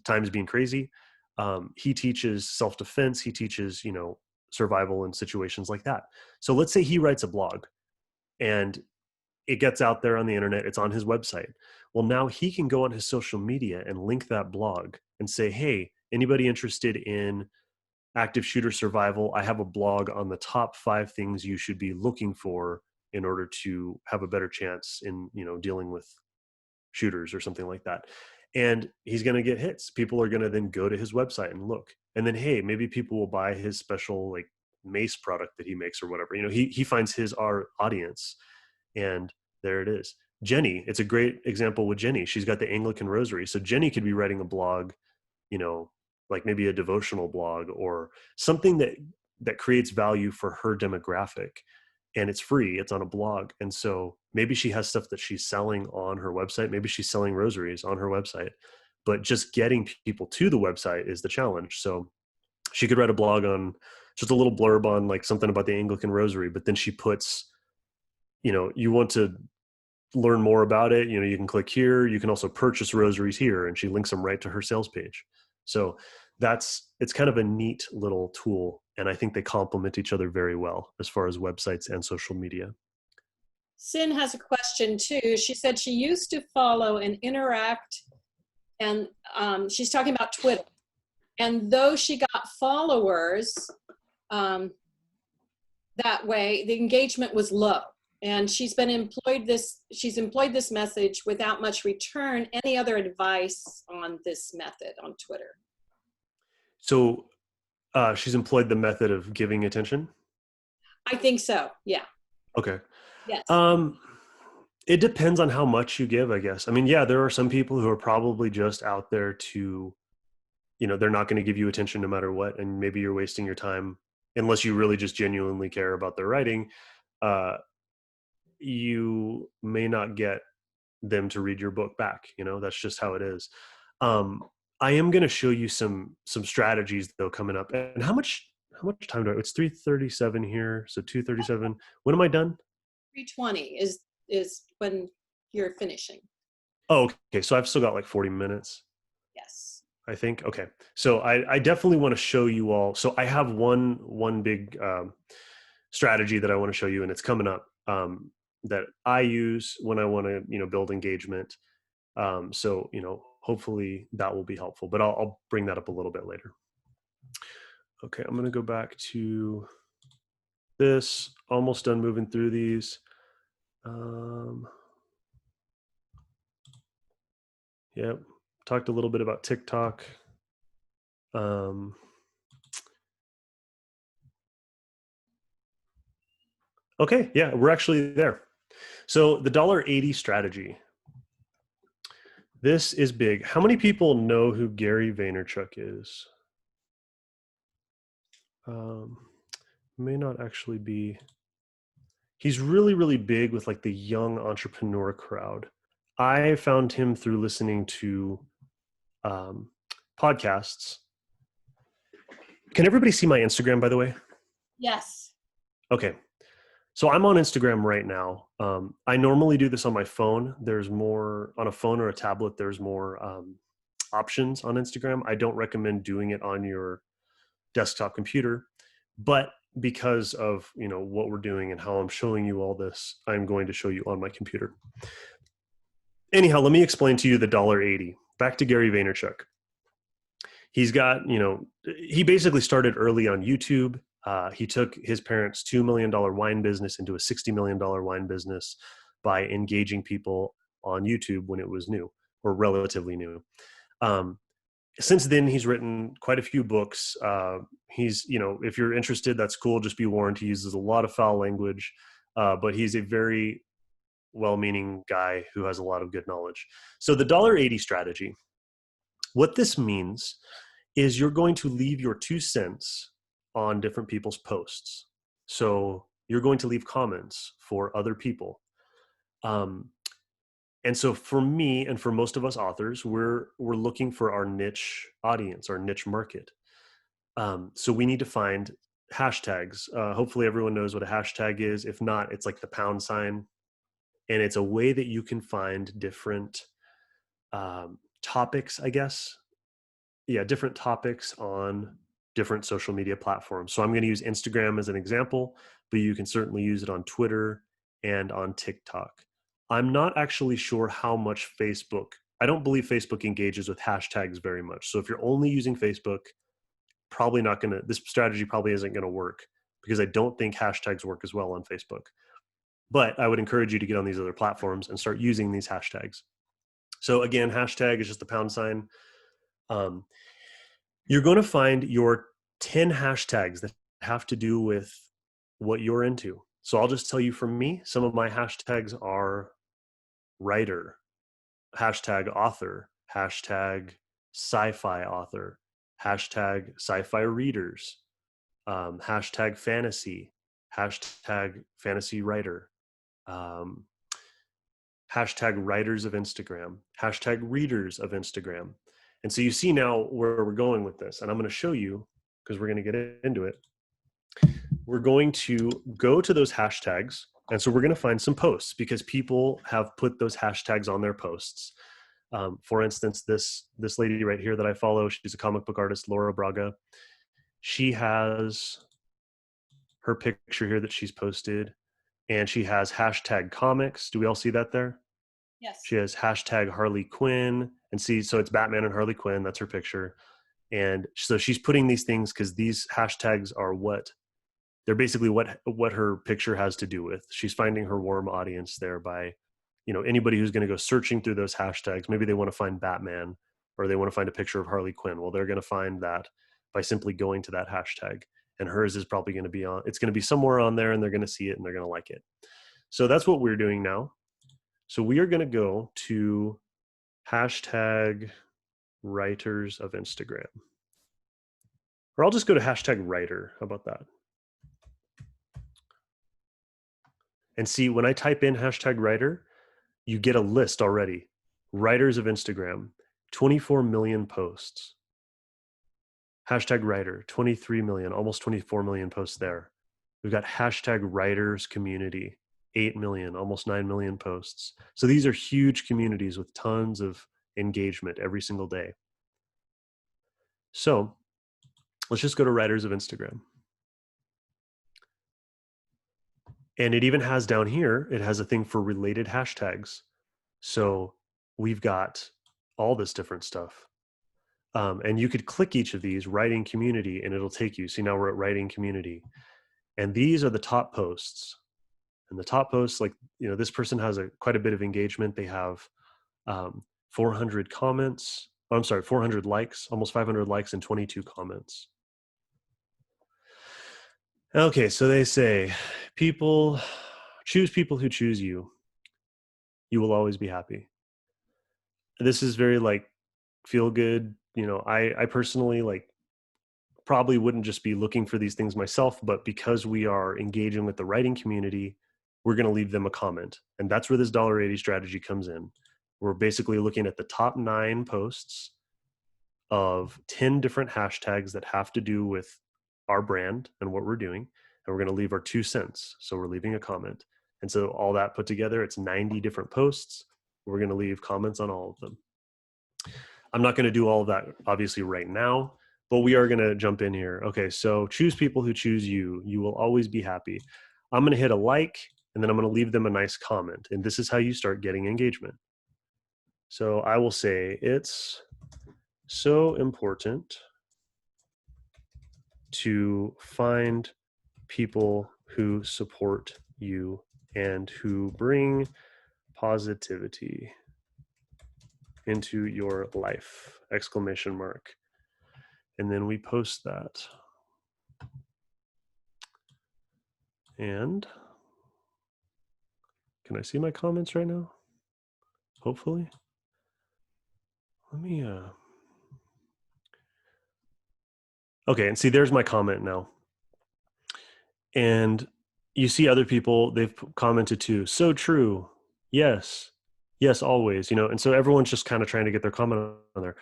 times being crazy. He teaches self-defense. He teaches, survival in situations like that. So let's say he writes a blog and it gets out there on the internet. It's on his website. Well, now he can go on his social media and link that blog and say, hey, anybody interested in active shooter survival? I have a blog on the top 5 things you should be looking for in order to have a better chance in, dealing with shooters or something like that. And he's going to get hits. People are going to then go to his website and look. And then, hey, maybe people will buy his special like mace product that he makes or whatever. He finds our audience, and there it is. Jenny, it's a great example with Jenny. She's got the Anglican Rosary. So Jenny could be writing a blog, like maybe a devotional blog or something that creates value for her demographic. And it's free. It's on a blog. And so maybe she has stuff that she's selling on her website. Maybe she's selling rosaries on her website, but just getting people to the website is the challenge. So she could write a blog on just a little blurb on like something about the Anglican Rosary, but then she puts, you want to learn more about it, you can click here. You can also purchase rosaries here, and she links them right to her sales page. So it's kind of a neat little tool. And I think they complement each other very well as far as websites and social media. Sin has a question too. She said she used to follow and interact, and she's talking about Twitter. And though she got followers that way, the engagement was low. And she's employed this message without much return. Any other advice on this method on Twitter? So she's employed the method of giving attention. I think so. Yeah. Okay. Yes. It depends on how much you give, I guess. I mean, yeah, there are some people who are probably just out there to, they're not going to give you attention no matter what. And maybe you're wasting your time unless you really just genuinely care about their writing. Uh, you may not get them to read your book back. That's just how it is. Um, I am going to show you some strategies though coming up. And how much time do I? It's 3:37 here, so 2:37. When am I done? 3:20 is when you're finishing. Oh, okay. So I've still got like 40 minutes, Yes. I think. Okay. So I definitely want to show you all. So I have one big strategy that I want to show you, and it's coming up, that I use when I want to, build engagement. So, hopefully that will be helpful, but I'll bring that up a little bit later. Okay. I'm going to go back to this, almost done moving through these. Yep. Talked a little bit about TikTok. Okay. Yeah, we're actually there. So the $1.80 strategy. This is big. How many people know who Gary Vaynerchuk is? May not actually be. He's really, really big with like the young entrepreneur crowd. I found him through listening to podcasts. Can everybody see my Instagram, by the way? Yes. Okay. So I'm on Instagram right now. I normally do this on my phone. There's more on a phone or a tablet. There's more options on Instagram. I don't recommend doing it on your desktop computer, but because of what we're doing and how I'm showing you all this, I'm going to show you on my computer. Anyhow, let me explain to you the $1.80. Back to Gary Vaynerchuk. He's got, he basically started early on YouTube. He took his parents' $2 million wine business into a $60 million wine business by engaging people on YouTube when it was new or relatively new. Since then, he's written quite a few books. He's, if you're interested, that's cool. Just be warned, he uses a lot of foul language, but he's a very well-meaning guy who has a lot of good knowledge. So the $1.80 strategy, what this means is you're going to leave your 2 cents on different people's posts. So you're going to leave comments for other people. And so for me and for most of us authors, we're looking for our niche audience, our niche market. So we need to find hashtags. Hopefully everyone knows what a hashtag is. If not, it's like the pound sign. And it's a way that you can find different topics, I guess. Yeah, different topics on different social media platforms. So I'm going to use Instagram as an example, but you can certainly use it on Twitter and on TikTok. I'm not actually sure how much Facebook, I don't believe Facebook engages with hashtags very much. So if you're only using Facebook, probably not going to, this strategy probably isn't going to work because I don't think hashtags work as well on Facebook. But I would encourage you to get on these other platforms and start using these hashtags. So again, hashtag is just the pound sign. You're going to find your 10 hashtags that have to do with what you're into. So I'll just tell you from me, some of my hashtags are writer, hashtag author, hashtag sci-fi author, hashtag sci-fi readers, hashtag fantasy, hashtag fantasy writer, hashtag writers of Instagram, hashtag readers of Instagram. And so you see now where we're going with this. And I'm going to show you, because we're going to get into it. We're going to go to those hashtags. And so we're going to find some posts because people have put those hashtags on their posts. For instance, this lady right here that I follow, she's a comic book artist, Laura Braga. She has her picture here that she's posted, and she has hashtag comics. Do we all see that there? Yes. She has hashtag Harley Quinn, and see, so it's Batman and Harley Quinn. That's her picture. And so she's putting these things because these hashtags are they're basically what her picture has to do with. She's finding her warm audience there by, anybody who's going to go searching through those hashtags. Maybe they want to find Batman or they want to find a picture of Harley Quinn. Well, they're going to find that by simply going to that hashtag. And hers is probably going to be on, it's going to be somewhere on there, and they're going to see it and they're going to like it. So that's what we're doing now. So we are going to go to hashtag writers of Instagram. Or I'll just go to hashtag writer. How about that? And see, when I type in hashtag writer, you get a list already. Writers of Instagram, 24 million posts. Hashtag writer, 23 million, almost 24 million posts there. We've got hashtag writers community, 8 million, almost 9 million posts. So these are huge communities with tons of engagement every single day. So let's just go to writers of Instagram. And it even has down here, it has a thing for related hashtags. So we've got all this different stuff. And you could click each of these, writing community, and it'll take you. See, now we're at writing community. And these are the top posts. And the top posts, like, this person has quite a bit of engagement. They have 400 comments. Oh, I'm sorry, 400 likes, almost 500 likes and 22 comments. Okay, so they say, choose people who choose you. You will always be happy. This is very feel good. I personally probably wouldn't just be looking for these things myself, but because we are engaging with the writing community, we're going to leave them a comment. And that's where this $1.80 strategy comes in. We're basically looking at the top 9 posts of 10 different hashtags that have to do with our brand and what we're doing. And we're going to leave our 2 cents. So we're leaving a comment. And so all that put together, it's 90 different posts. We're going to leave comments on all of them. I'm not going to do all of that obviously right now, but we are going to jump in here. Okay, so choose people who choose you. You will always be happy. I'm going to hit a like, and then I'm going to leave them a nice comment. And this is how you start getting engagement. So I will say, it's so important to find people who support you and who bring positivity into your life, ! And then we post that. And can I see my comments right now? Hopefully. Let me, okay, and see, there's my comment now. And you see other people, they've commented too. So true. Yes. Yes, always, and so everyone's just kind of trying to get their comment on there.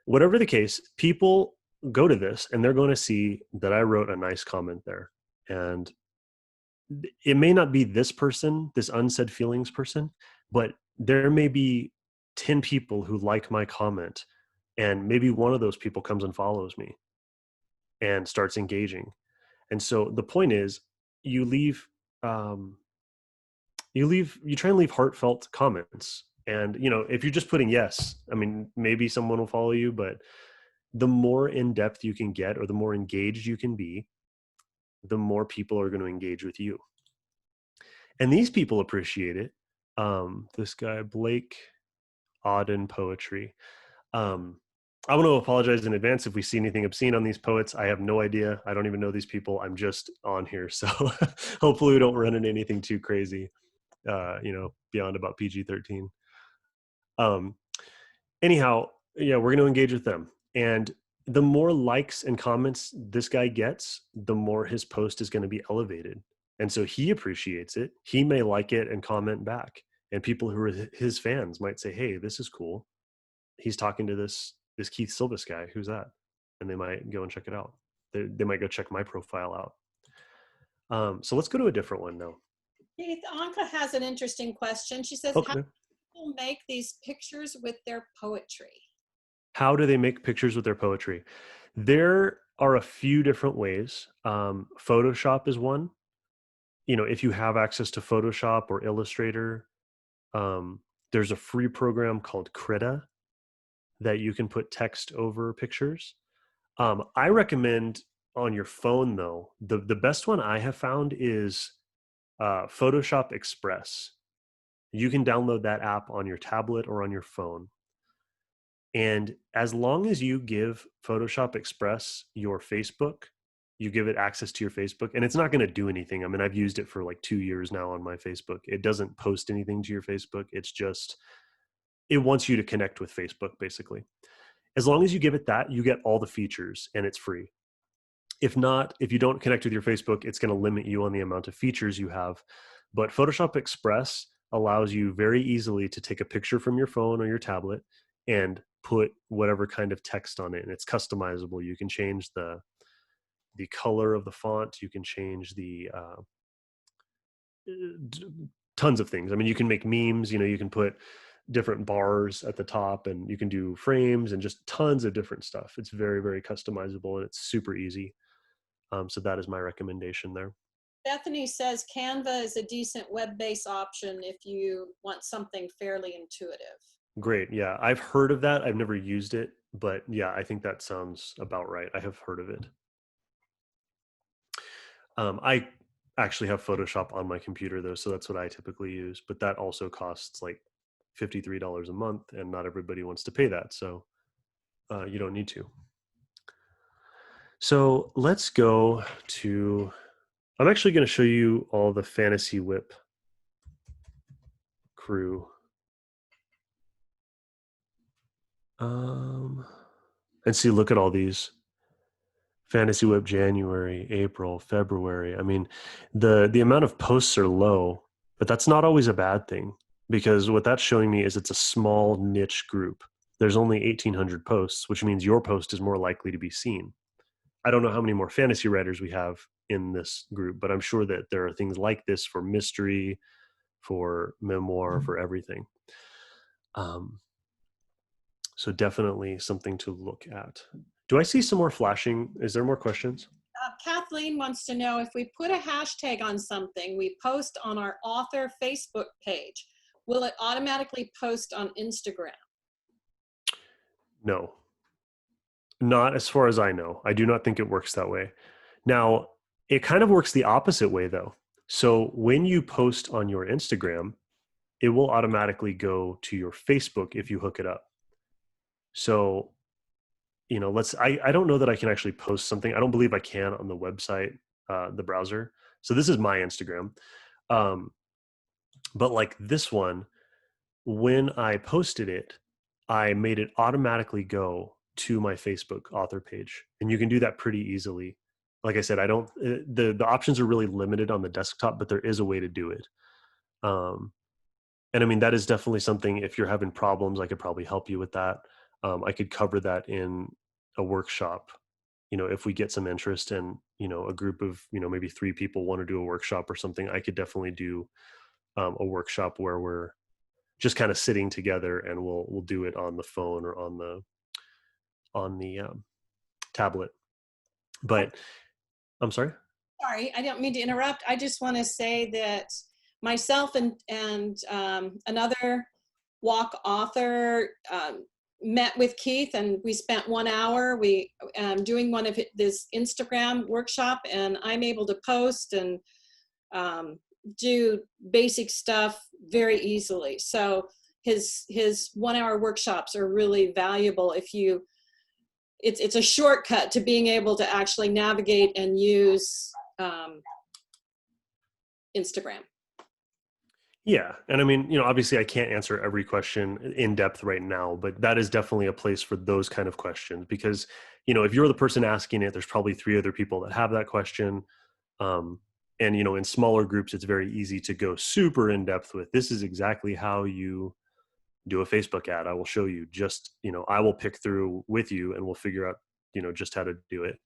Whatever the case, people go to this and they're going to see that I wrote a nice comment there. And it may not be this person, this unsaid feelings person, but there may be 10 people who like my comment. And maybe one of those people comes and follows me and starts engaging. And so the point is, you try and leave heartfelt comments. And, if you're just putting yes, I mean, maybe someone will follow you, but the more in depth you can get, or the more engaged you can be, the more people are going to engage with you. And these people appreciate it. This guy, Blake Auden Poetry. I want to apologize in advance if we see anything obscene on these poets. I have no idea. I don't even know these people. I'm just on here. So hopefully we don't run into anything too crazy, beyond about PG-13. Anyhow, yeah, we're going to engage with them. And the more likes and comments this guy gets, the more his post is going to be elevated. And so he appreciates it. He may like it and comment back. And people who are his fans might say, hey, this is cool. He's talking to this Keith Silvas guy. Who's that? And they might go and check it out. They might go check my profile out. So let's go to a different one now. Keith, Anka has an interesting question. She says, Okay. how do people make these pictures with their poetry? How do they make pictures with their poetry? There are a few different ways. Photoshop is one. If you have access to Photoshop or Illustrator, there's a free program called Krita that you can put text over pictures. I recommend on your phone, though, the best one I have found is Photoshop Express. You can download that app on your tablet or on your phone. And as long as you give Photoshop Express your Facebook, you give it access to your Facebook, and it's not going to do anything. I mean, I've used it for like 2 years now on my Facebook. It doesn't post anything to your Facebook. It's just, it wants you to connect with Facebook, basically. As long as you give it that, you get all the features and it's free. If not, if you don't connect with your Facebook, it's going to limit you on the amount of features you have. But Photoshop Express allows you very easily to take a picture from your phone or your tablet and put whatever kind of text on it, and it's customizable. You can change the color of the font. You can change the tons of things. I mean, you can make memes. You can put different bars at the top, and you can do frames and just tons of different stuff. It's very, very customizable, and it's super easy. So that is my recommendation there. Bethany says Canva is a decent web-based option if you want something fairly intuitive. Great. Yeah, I've heard of that. I've never used it, but yeah, I think that sounds about right. I have heard of it. I actually have Photoshop on my computer though, so that's what I typically use. But that also costs like $53 a month, and not everybody wants to pay that, so you don't need to. So let's go to. I'm actually going to show you all the Fantasy Whip crew. And see, look at all these. Fantasy Whip January, April, February. I mean, the amount of posts are low, but that's not always a bad thing, because what that's showing me is it's a small niche group. There's only 1,800 posts, which means your post is more likely to be seen. I don't know how many more fantasy writers we have in this group, but I'm sure that there are things like this for mystery, for memoir, for everything. So definitely something to look at. Do I see some more flashing? Is there more questions? Kathleen wants to know, if we put a hashtag on something we post on our author Facebook page, will it automatically post on Instagram? No, not as far as I know. I do not think it works that way. Now, it kind of works the opposite way though. So when you post on your Instagram, it will automatically go to your Facebook if you hook it up. So, I don't know that I can actually post something. I don't believe I can on the website, the browser. So this is my Instagram. But like this one, when I posted it, I made it automatically go to my Facebook author page. And you can do that pretty easily. Like I said, the options are really limited on the desktop, but there is a way to do it. And I mean, that is definitely something, if you're having problems, I could probably help you with that. I could cover that in a workshop. If we get some interest and, a group of, maybe 3 people want to do a workshop or something, I could definitely do a workshop where we're just kind of sitting together, and we'll do it on the phone or on the tablet. But I'm sorry. Sorry, I don't mean to interrupt. I just want to say that myself and another walk author met with Keith, and we spent 1 hour doing one of this Instagram workshop, and I'm able to post and do basic stuff very easily. So his 1 hour workshops are really valuable if you. It's a shortcut to being able to actually navigate and use Instagram. Yeah. And I mean, obviously I can't answer every question in depth right now, but that is definitely a place for those kind of questions, because, if you're the person asking it, there's probably 3 other people that have that question. And, in smaller groups, it's very easy to go super in depth with, this is exactly how you do a Facebook ad. I will show you, just, I will pick through with you and we'll figure out, just how to do it.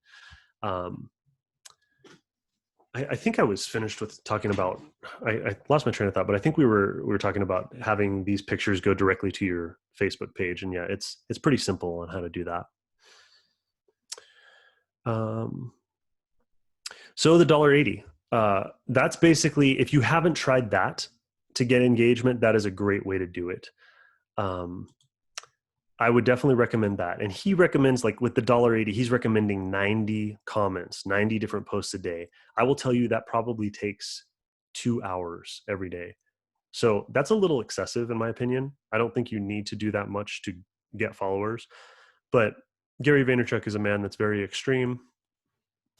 I think I was finished with talking about, I lost my train of thought, but I think we were talking about having these pictures go directly to your Facebook page. And yeah, it's pretty simple on how to do that. So the $1.80, that's basically, if you haven't tried that to get engagement, that is a great way to do it. I would definitely recommend that. And he recommends, like with the $1.80, he's recommending 90 comments, 90 different posts a day. I will tell you that probably takes 2 hours every day. So that's a little excessive in my opinion. I don't think you need to do that much to get followers. But Gary Vaynerchuk is a man that's very extreme.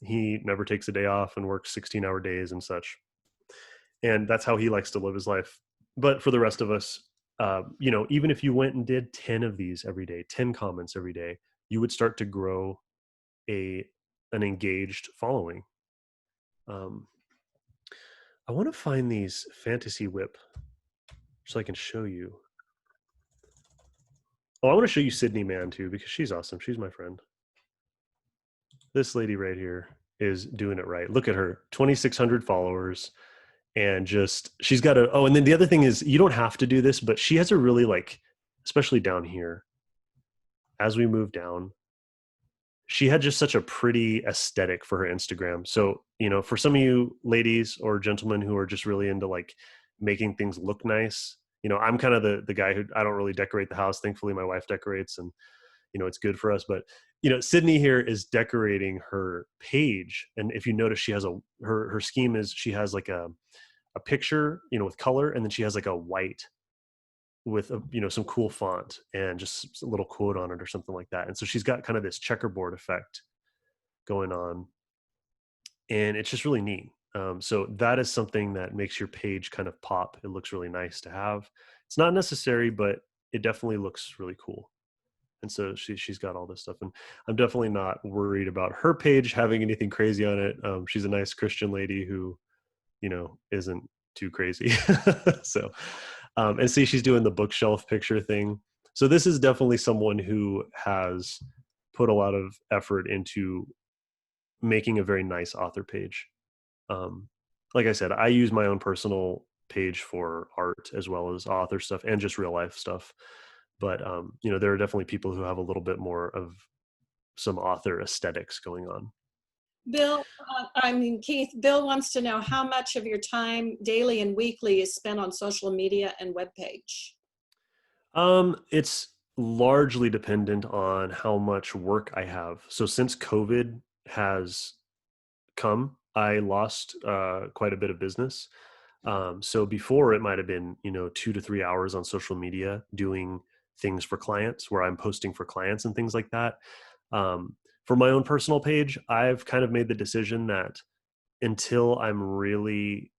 He never takes a day off and works 16-hour days and such. And that's how he likes to live his life. But for the rest of us, even if you went and did 10 of these every day, 10 comments every day, you would start to grow an engaged following. I want to find these Fantasy Whip so I can show you. Oh, I want to show you Sydney Man too, because she's awesome. She's my friend. This lady right here is doing it right. Look at her, 2,600 followers. And she's got and then the other thing is, you don't have to do this, but she has a really, especially down here, as we move down, she had just such a pretty aesthetic for her Instagram. So, for some of you ladies or gentlemen who are just really into making things look nice, I'm kind of the guy who, I don't really decorate the house. Thankfully, my wife decorates, and it's good for us. But Sydney here is decorating her page, and if you notice, she has her scheme is, she has a picture, with color, and then she has a white with some cool font and just a little quote on it or something like that. And so she's got kind of this checkerboard effect going on, and it's just really neat. So that is something that makes your page kind of pop. It looks really nice to have. It's not necessary, but it definitely looks really cool. And so she's got all this stuff, and I'm definitely not worried about her page having anything crazy on it. She's a nice Christian lady who, isn't too crazy. So, and see, she's doing the bookshelf picture thing. So this is definitely someone who has put a lot of effort into making a very nice author page. Like I said, I use my own personal page for art as well as author stuff and just real life stuff. But, there are definitely people who have a little bit more of some author aesthetics going on. Keith, Bill wants to know how much of your time daily and weekly is spent on social media and webpage. It's largely dependent on how much work I have. So since COVID has come, I lost quite a bit of business. So before, it might have been 2 to 3 hours on social media doing things for clients, where I'm posting for clients and things like that. For my own personal page, I've kind of made the decision that until I'm really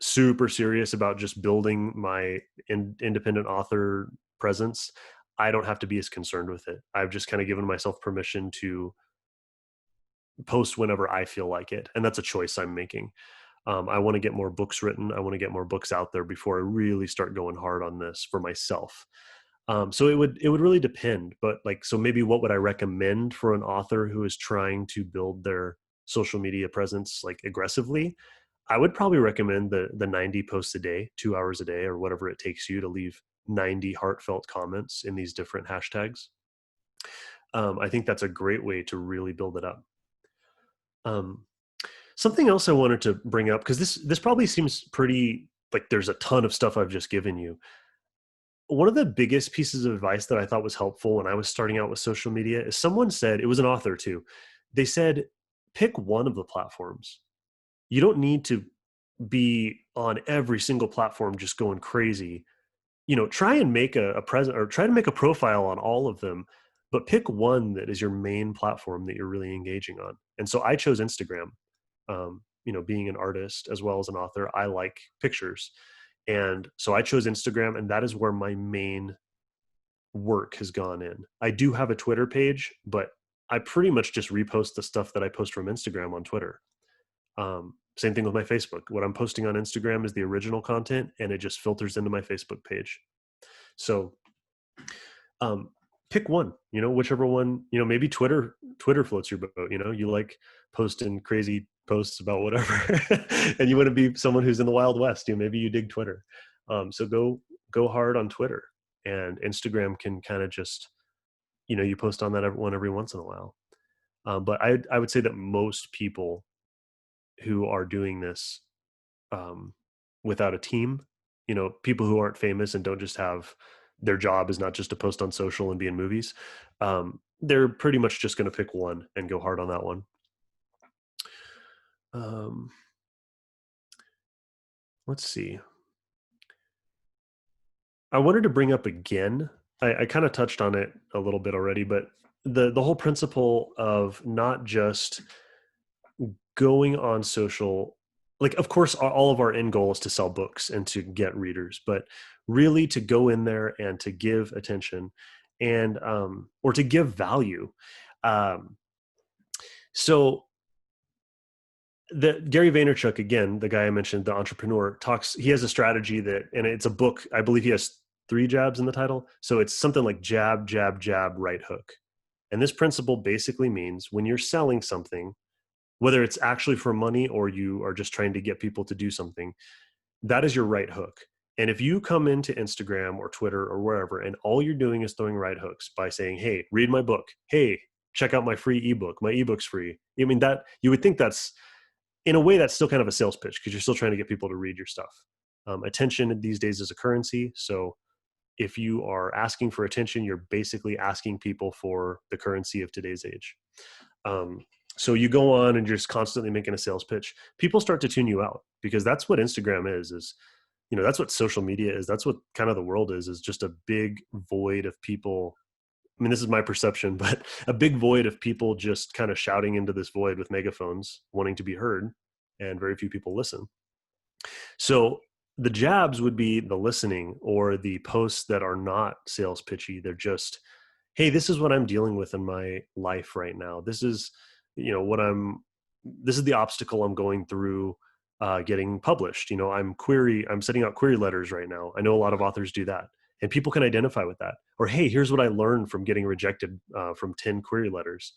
super serious about just building my independent author presence, I don't have to be as concerned with it. I've just kind of given myself permission to post whenever I feel like it. And that's a choice I'm making. I want to get more books written. I want to get more books out there before I really start going hard on this for myself. So it would really depend, but so maybe what would I recommend for an author who is trying to build their social media presence aggressively? I would probably recommend the 90 posts a day, 2 hours a day, or whatever it takes you to leave 90 heartfelt comments in these different hashtags. I think that's a great way to really build it up. Something else I wanted to bring up, because this probably seems pretty there's a ton of stuff I've just given you. One of the biggest pieces of advice that I thought was helpful when I was starting out with social media is, someone said, it was an author too. They said, pick one of the platforms. You don't need to be on every single platform just going crazy. Try and make a present, or try to make a profile on all of them, but pick one that is your main platform that you're really engaging on. And so I chose Instagram. Being an artist as well as an author, I like pictures. And so I chose Instagram, and that is where my main work has gone in. I do have a Twitter page, but I pretty much just repost the stuff that I post from Instagram on Twitter. Same thing with my Facebook. What I'm posting on Instagram is the original content, and it just filters into my Facebook page. So pick one, whichever one, maybe Twitter floats your boat. You like posting crazy posts about whatever, and you want to be someone who's in the Wild West. Maybe you dig Twitter. So go hard on Twitter, and Instagram can kind of just, you post on that every once in a while. But I would say that most people who are doing this without a team, people who aren't famous and don't just have, their job is not just to post on social and be in movies, they're pretty much just going to pick one and go hard on that one. Let's see. I wanted to bring up again I kind of touched on it a little bit already, but the whole principle of not just going on social, like of course all of our end goal is to sell books and to get readers, but really to go in there and to give attention and or to give value. Um, so the Gary Vaynerchuk, again, the guy I mentioned, the entrepreneur, talks, he has a strategy that, and it's a book, I believe he has 3 jabs in the title. So it's something like jab, jab, jab, right hook. And this principle basically means when you're selling something, whether it's actually for money or you are just trying to get people to do something, that is your right hook. And if you come into Instagram or Twitter or wherever, and all you're doing is throwing right hooks by saying, hey, read my book. Hey, check out my free ebook. My ebook's free. I mean, that you would think that's, in a way, that's still kind of a sales pitch because you're still trying to get people to read your stuff. Attention these days is a currency. So if you are asking for attention, you're basically asking people for the currency of today's age. So you go on and you're just constantly making a sales pitch. People start to tune you out because that's what Instagram is, that's what social media is. That's what kind of the world is just a big void of people. I mean, this is my perception, but a big void of people just kind of shouting into this void with megaphones, wanting to be heard, and very few people listen. So the jabs would be the listening or the posts that are not sales pitchy. They're just, hey, this is what I'm dealing with in my life right now. This is, this is the obstacle I'm going through getting published. I'm sending out query letters right now. I know a lot of authors do that. And people can identify with that. Or, hey, here's what I learned from getting rejected from 10 query letters.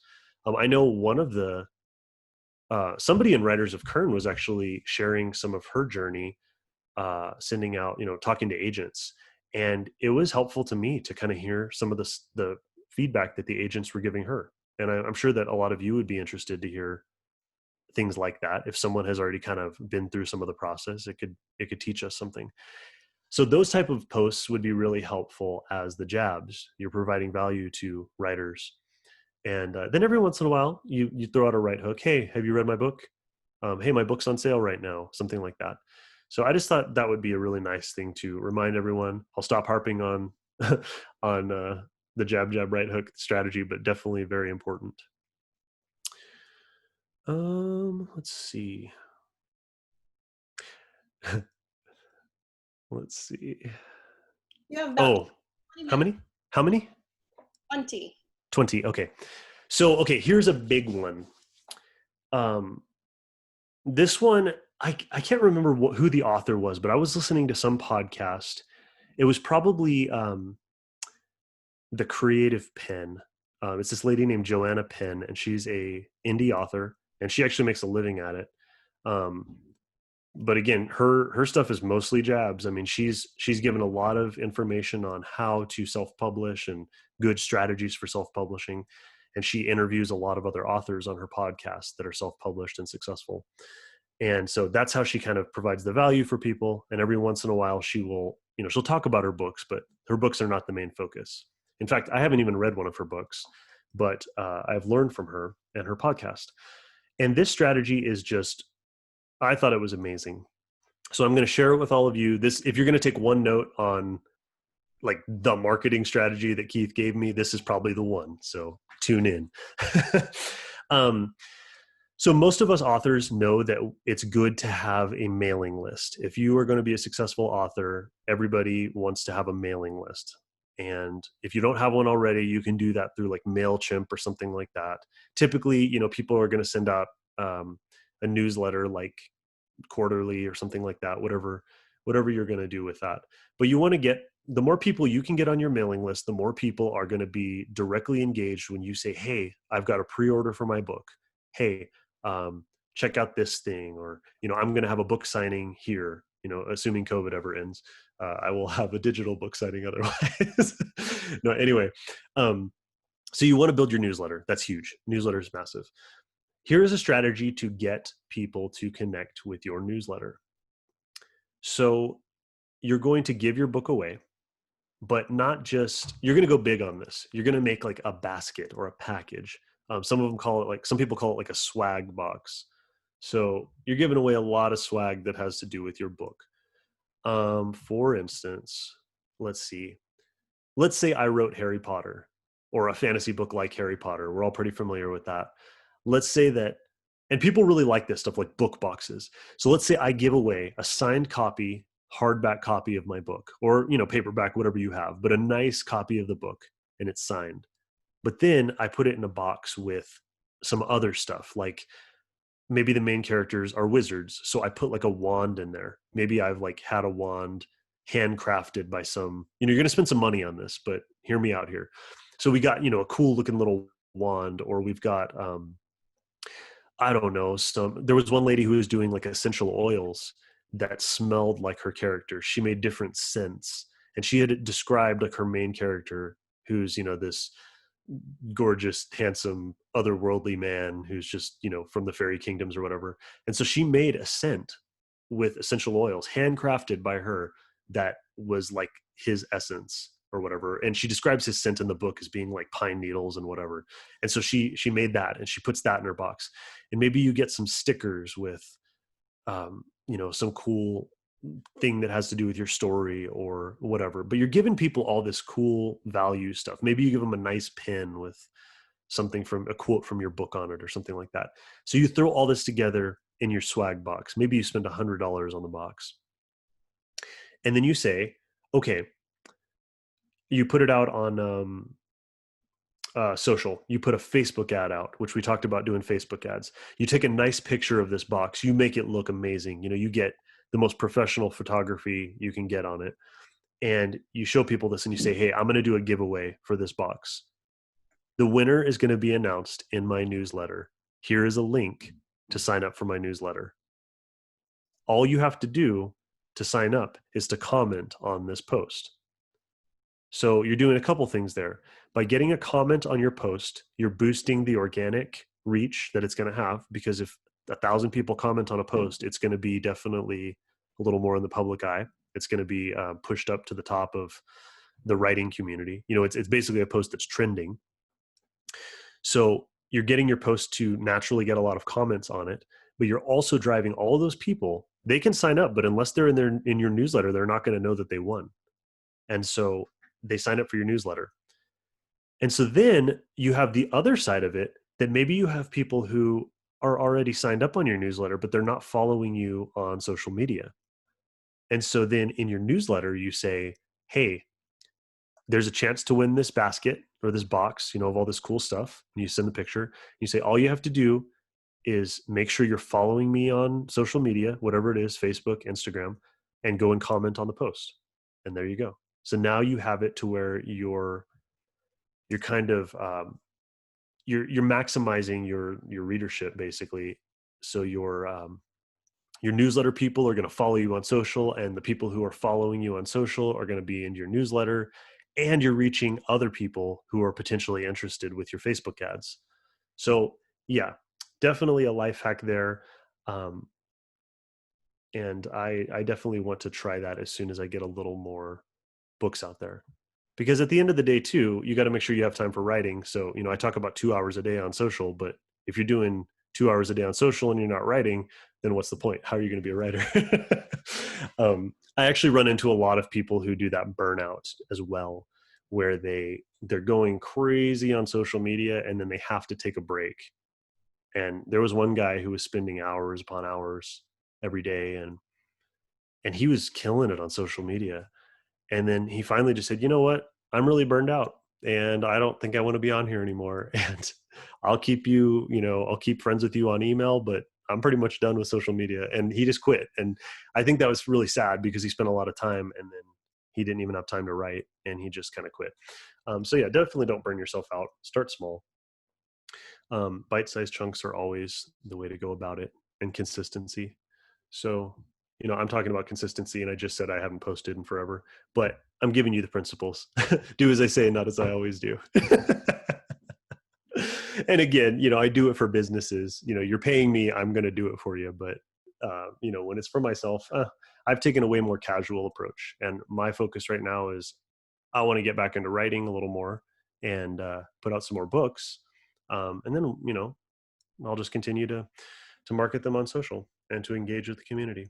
I know one of the, somebody in Writers of Kern was actually sharing some of her journey, sending out, talking to agents. And it was helpful to me to kind of hear some of the feedback that the agents were giving her. And I'm sure that a lot of you would be interested to hear things like that. If someone has already kind of been through some of the process, it could teach us something. So those type of posts would be really helpful as the jabs. You're providing value to writers. And then every once in a while, you throw out a right hook. Hey, have you read my book? Hey, my book's on sale right now, something like that. So I just thought that would be a really nice thing to remind everyone. I'll stop harping on on the jab, jab, right hook strategy, but definitely very important. Let's see. Let's see. You have about 20 how minutes. many? How many? 20. 20. Okay. So, okay, here's a big one. This one, I can't remember who the author was, but I was listening to some podcast. It was probably The Creative Pen. It's this lady named Joanna Penn, and she's a indie author, and she actually makes a living at it. But again, her stuff is mostly jabs. I mean, she's given a lot of information on how to self-publish and good strategies for self-publishing. And she interviews a lot of other authors on her podcast that are self-published and successful. And so that's how she kind of provides the value for people. And every once in a while, she will, she'll talk about her books, but her books are not the main focus. In fact, I haven't even read one of her books, but I've learned from her and her podcast. And this strategy is just, I thought it was amazing. So I'm going to share it with all of you. This, if you're going to take one note on like the marketing strategy that Keith gave me, this is probably the one. So tune in. So most of us authors know that it's good to have a mailing list. If you are going to be a successful author, everybody wants to have a mailing list. And if you don't have one already, you can do that through like MailChimp or something like that. Typically, people are going to send out a newsletter like quarterly or something like that, whatever you're going to do with that. But you want to get, the more people you can get on your mailing list, the more people are going to be directly engaged when you say, hey, I've got a pre-order for my book. Hey, check out this thing, or, I'm going to have a book signing here, assuming COVID ever ends. I will have a digital book signing otherwise. No, anyway. So you want to build your newsletter. That's huge. Newsletter is massive. Here is a strategy to get people to connect with your newsletter. So you're going to give your book away, but not just, you're going to go big on this. You're going to make like a basket or a package. Some people call it like a swag box. So you're giving away a lot of swag that has to do with your book. For instance, let's see. let's say I wrote Harry Potter or a fantasy book like Harry Potter. We're all pretty familiar with that. Let's say that, and people really like this stuff like book boxes. So let's say I give away a signed copy, hardback copy of my book, or, paperback, whatever you have, but a nice copy of the book and it's signed. But then I put it in a box with some other stuff, like maybe the main characters are wizards. So I put like a wand in there. Maybe I've like had a wand handcrafted by some, you're going to spend some money on this, but hear me out here. So we got, a cool looking little wand, or we've got, I don't know, there was one lady who was doing like essential oils that smelled like her character. She made different scents, and she had described like her main character, who's, this gorgeous, handsome, otherworldly man who's just, from the fairy kingdoms or whatever. And so she made a scent with essential oils handcrafted by her that was like his essence or whatever. And she describes his scent in the book as being like pine needles and whatever. And so she made that, and she puts that in her box. And maybe you get some stickers with, some cool thing that has to do with your story or whatever, but you're giving people all this cool value stuff. Maybe you give them a nice pin with something from a quote from your book on it or something like that. So you throw all this together in your swag box. Maybe you spend $100 on the box. And then you say, okay, you put it out on social. You put a Facebook ad out, which we talked about doing Facebook ads. You take a nice picture of this box. You make it look amazing. You get the most professional photography you can get on it. And you show people this and you say, hey, I'm going to do a giveaway for this box. The winner is going to be announced in my newsletter. Here is a link to sign up for my newsletter. All you have to do to sign up is to comment on this post. So you're doing a couple things there. By getting a comment on your post, you're boosting the organic reach that it's going to have, because if 1,000 people comment on a post, it's going to be definitely a little more in the public eye. It's going to be pushed up to the top of the writing community. It's basically a post that's trending. So you're getting your post to naturally get a lot of comments on it, but you're also driving all of those people. They can sign up, but unless they're in your newsletter, they're not going to know that they won. And so they sign up for your newsletter. And so then you have the other side of it, that maybe you have people who are already signed up on your newsletter, but they're not following you on social media. And so then in your newsletter, you say, hey, there's a chance to win this basket or this box, of all this cool stuff. And you send the picture. You say, all you have to do is make sure you're following me on social media, whatever it is, Facebook, Instagram, and go and comment on the post. And there you go. So now you have it to where you're kind of, you're maximizing your readership basically. So your newsletter people are going to follow you on social, and the people who are following you on social are going to be in your newsletter, and you're reaching other people who are potentially interested with your Facebook ads. So yeah, definitely a life hack there. And I definitely want to try that as soon as I get a little more books out there. Because at the end of the day too, you got to make sure you have time for writing. So, I talk about 2 hours a day on social, but if you're doing 2 hours a day on social and you're not writing, then what's the point? How are you going to be a writer? I actually run into a lot of people who do that burnout as well, where they're going crazy on social media and then they have to take a break. And there was one guy who was spending hours upon hours every day, and he was killing it on social media. And then he finally just said, you know what? I'm really burned out and I don't think I want to be on here anymore. And I'll keep I'll keep friends with you on email, but I'm pretty much done with social media. And he just quit. And I think that was really sad, because he spent a lot of time and then he didn't even have time to write, and he just kind of quit. So yeah, definitely don't burn yourself out. Start small. Bite-sized chunks are always the way to go about it, and consistency. So, I'm talking about consistency, and I just said I haven't posted in forever, but I'm giving you the principles. Do as I say, not as I always do. And again, I do it for businesses. You're paying me, I'm going to do it for you. But, when it's for myself, I've taken a way more casual approach. And my focus right now is I want to get back into writing a little more and put out some more books. And then, I'll just continue to market them on social and to engage with the community.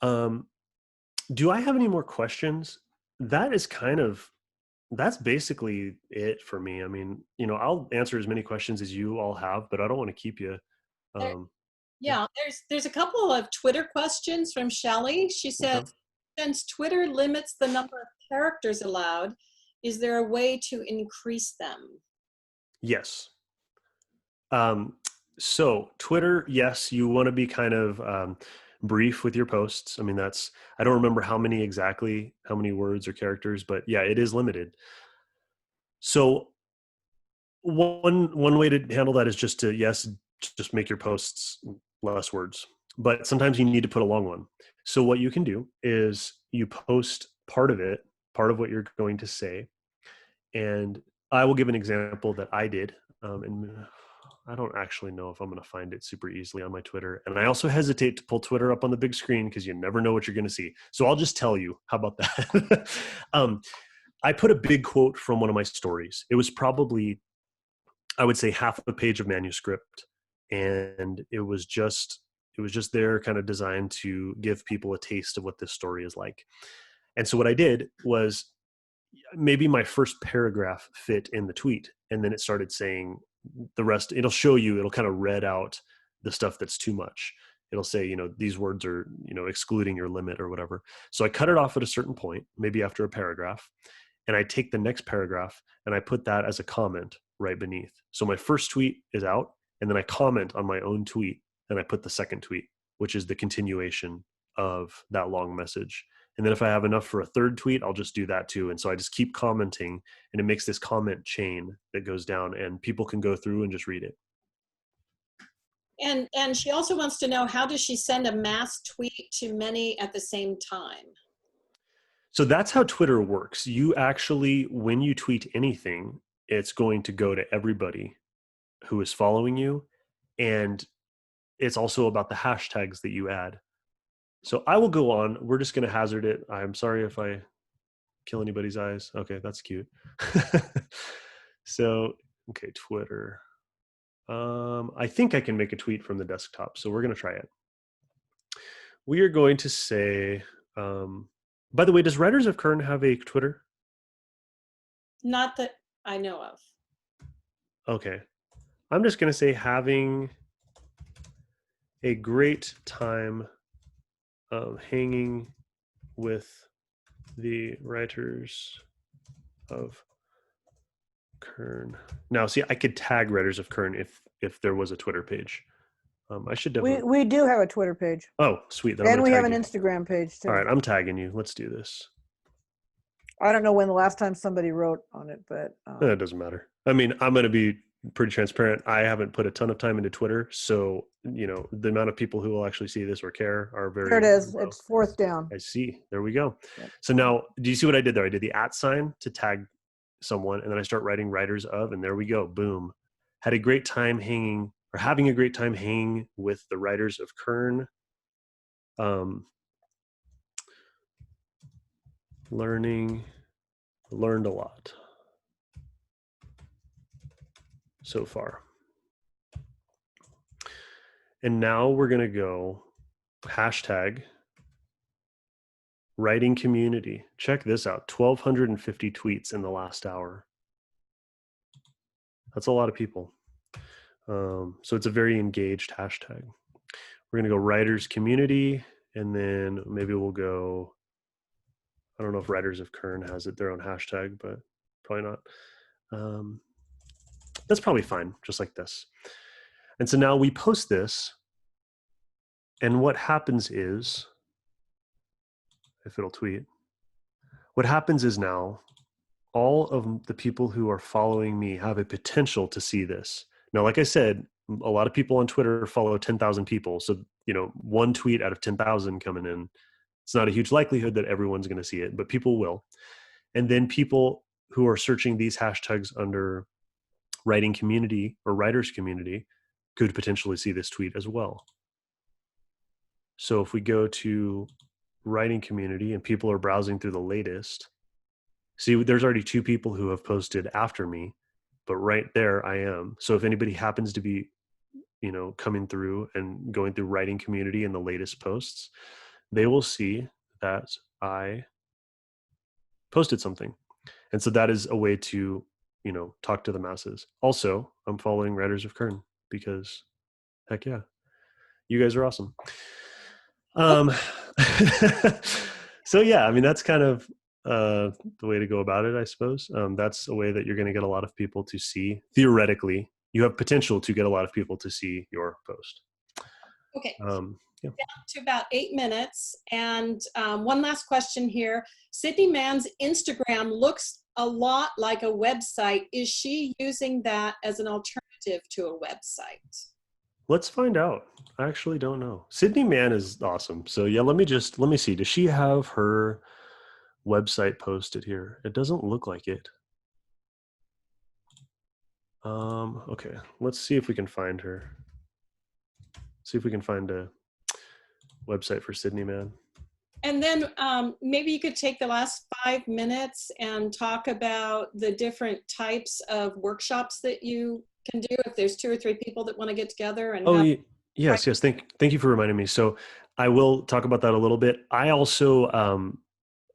Do I have any more questions? That is kind of that's basically it for me. I mean, I'll answer as many questions as you all have, but I don't want to keep you. There, Um, yeah. yeah, there's a couple of Twitter questions from Shelley. She Okay. said, since Twitter limits the number of characters allowed, is there a way to increase them? Yes. Um, so Twitter, yes, you want to be kind of brief with your posts. I mean, I don't remember how many words or characters, but yeah, it is limited. So one way to handle that is just make your posts less words. But sometimes you need to put a long one. So what you can do is you post part of what you're going to say, and I will give an example that I did. And I don't actually know if I'm going to find it super easily on my Twitter. And I also hesitate to pull Twitter up on the big screen because you never know what you're going to see. So I'll just tell you. How about that? I put a big quote from one of my stories. It was probably, I would say, half a page of manuscript. And it was just there kind of designed to give people a taste of what this story is like. And so what I did was maybe my first paragraph fit in the tweet, and then it started saying the rest. It'll kind of read out the stuff that's too much. It'll say, these words are, excluding your limit or whatever. So I cut it off at a certain point, maybe after a paragraph, and I take the next paragraph and I put that as a comment right beneath. So my first tweet is out, and then I comment on my own tweet, and I put the second tweet, which is the continuation of that long message. And then if I have enough for a third tweet, I'll just do that too. And so I just keep commenting, and it makes this comment chain that goes down, and people can go through and just read it. And she also wants to know, how does she send a mass tweet to many at the same time? So that's how Twitter works. You actually, when you tweet anything, it's going to go to everybody who is following you. And it's also about the hashtags that you add. So I will go on. We're just going to hazard it. I'm sorry if I kill anybody's eyes. Okay, that's cute. So, okay, Twitter. I think I can make a tweet from the desktop. So we're going to try it. We are going to say, by the way, does Writers of Kern have a Twitter? Not that I know of. Okay. I'm just going to say having a great time hanging with the Writers of Kern. Now, see, I could tag Writers of Kern if there was a Twitter page. I should definitely. We do have a Twitter page. Oh, sweet. Then And we have an you. Instagram page too. All right, I'm tagging you. Let's do this. I don't know when the last time somebody wrote on it, but It doesn't matter. I mean, I'm going to be pretty transparent. I haven't put a ton of time into Twitter, so the amount of people who will actually see this or care are very. there it is. low. It's fourth down. I see. There we go. Yep. So now, do you see what I did there? I did the @ to tag someone, and then I start writing writers of, and there we go. Boom. Having a great time hanging with the Writers of Kern. Learned a lot so far. And now we're going to go hashtag writing community. Check this out. 1,250 tweets in the last hour. That's a lot of people. So it's a very engaged hashtag. We're going to go writers community, and then maybe we'll go, I don't know if Writers of Kern has their own hashtag, but probably not. That's probably fine, just like this. And so now we post this, and what happens is, if it'll tweet, what happens is now all of the people who are following me have a potential to see this. Now, like I said, a lot of people on Twitter follow 10,000 people. So, one tweet out of 10,000 coming in, it's not a huge likelihood that everyone's going to see it, but people will. And then people who are searching these hashtags under writing community or writers community could potentially see this tweet as well. So if we go to writing community and people are browsing through the latest, see, there's already 2 people who have posted after me, but right there I am. So if anybody happens to be, coming through and going through writing community in the latest posts, they will see that I posted something. And so that is a way to, talk to the masses. Also, I'm following Writers of Kern because heck yeah, you guys are awesome. So yeah, I mean, that's kind of the way to go about it, I suppose. That's a way that you're going to get a lot of people to see. Theoretically, you have potential to get a lot of people to see your post. Okay. Yeah. Down to about 8 minutes. And one last question here. Sydney Mann's Instagram looks a lot like a website. Is she using that as an alternative to a website? Let's find out. I actually don't know. Sydney Mann is awesome. So yeah, let me see. Does she have her website posted here? It doesn't look like it. Okay, let's see if we can find her. See if we can find a website for Sydney Mann. And then maybe you could take the last 5 minutes and talk about the different types of workshops that you can do if there's 2 or 3 people that want to get together. And yes. Thank you for reminding me. So I will talk about that a little bit. I also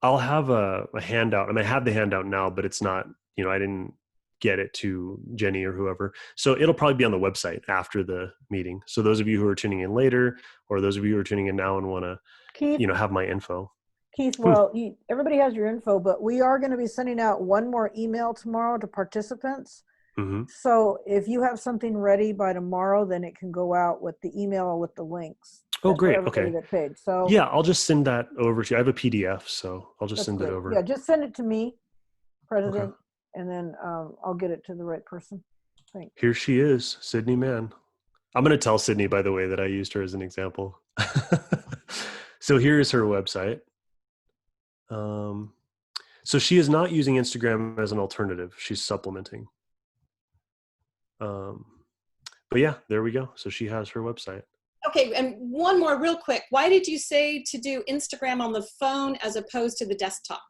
I'll have a handout. I mean, I have the handout now, but it's not. I didn't get it to Jenny or whoever. So it'll probably be on the website after the meeting. So those of you who are tuning in later, or those of you who are tuning in now and want to, Keith, have my info. Keith, well, everybody has your info, but we are going to be sending out one more email tomorrow to participants. Mm-hmm. So if you have something ready by tomorrow, then it can go out with the email with the links. Oh, great. Okay. That paid. So yeah, I'll just send that over to you. I have a PDF, so I'll just send great. it over. Yeah, just send it to me, President, Okay. and then I'll get it to the right person. Thanks. Here she is, Sydney Mann. I'm going to tell Sydney, by the way, that I used her as an example. So here is her website. So she is not using Instagram as an alternative. She's supplementing. But yeah, there we go. So she has her website. Okay, and one more real quick. Why did you say to do Instagram on the phone as opposed to the desktop?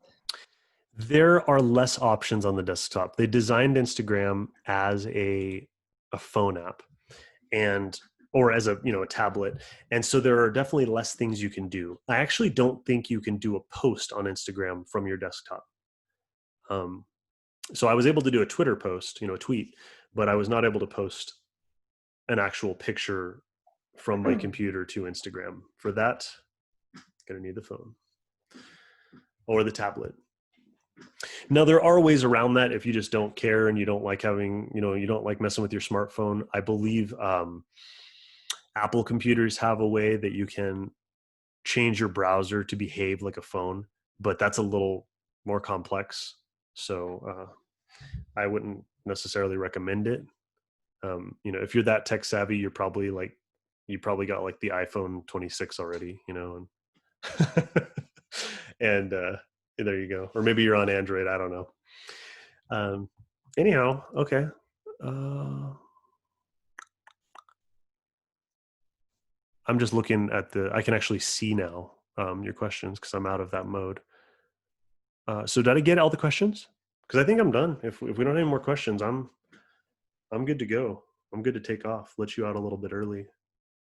There are less options on the desktop. They designed Instagram as a phone app or as a tablet. And so there are definitely less things you can do. I actually don't think you can do a post on Instagram from your desktop. So I was able to do a Twitter post, a tweet, but I was not able to post an actual picture from my computer to Instagram. For that, I'm gonna need the phone or the tablet. Now there are ways around that if you just don't care and you don't like having, you don't like messing with your smartphone. I believe Apple computers have a way that you can change your browser to behave like a phone, but that's a little more complex. So I wouldn't necessarily recommend it. If you're that tech savvy, you probably got like the iPhone 26 already, and and there you go. Or maybe you're on Android. I don't know. Anyhow, okay. I'm just looking at I can actually see now your questions because I'm out of that mode. So did I get all the questions? Because I think I'm done. If we don't have any more questions, I'm good to go. I'm good to take off. Let you out a little bit early.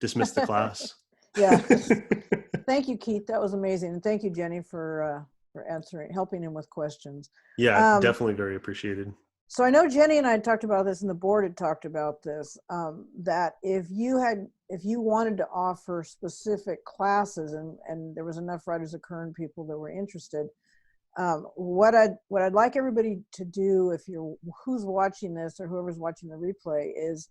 Dismiss the class. Yeah. Thank you, Keith. That was amazing. And thank you, Jenny, for helping him with questions. Yeah, definitely very appreciated. So I know Jenny and I had talked about this, and the board had talked about this, that if you wanted to offer specific classes and there was enough Writers of Kern people that were interested, what I'd like everybody to do, who's watching this or whoever's watching the replay, is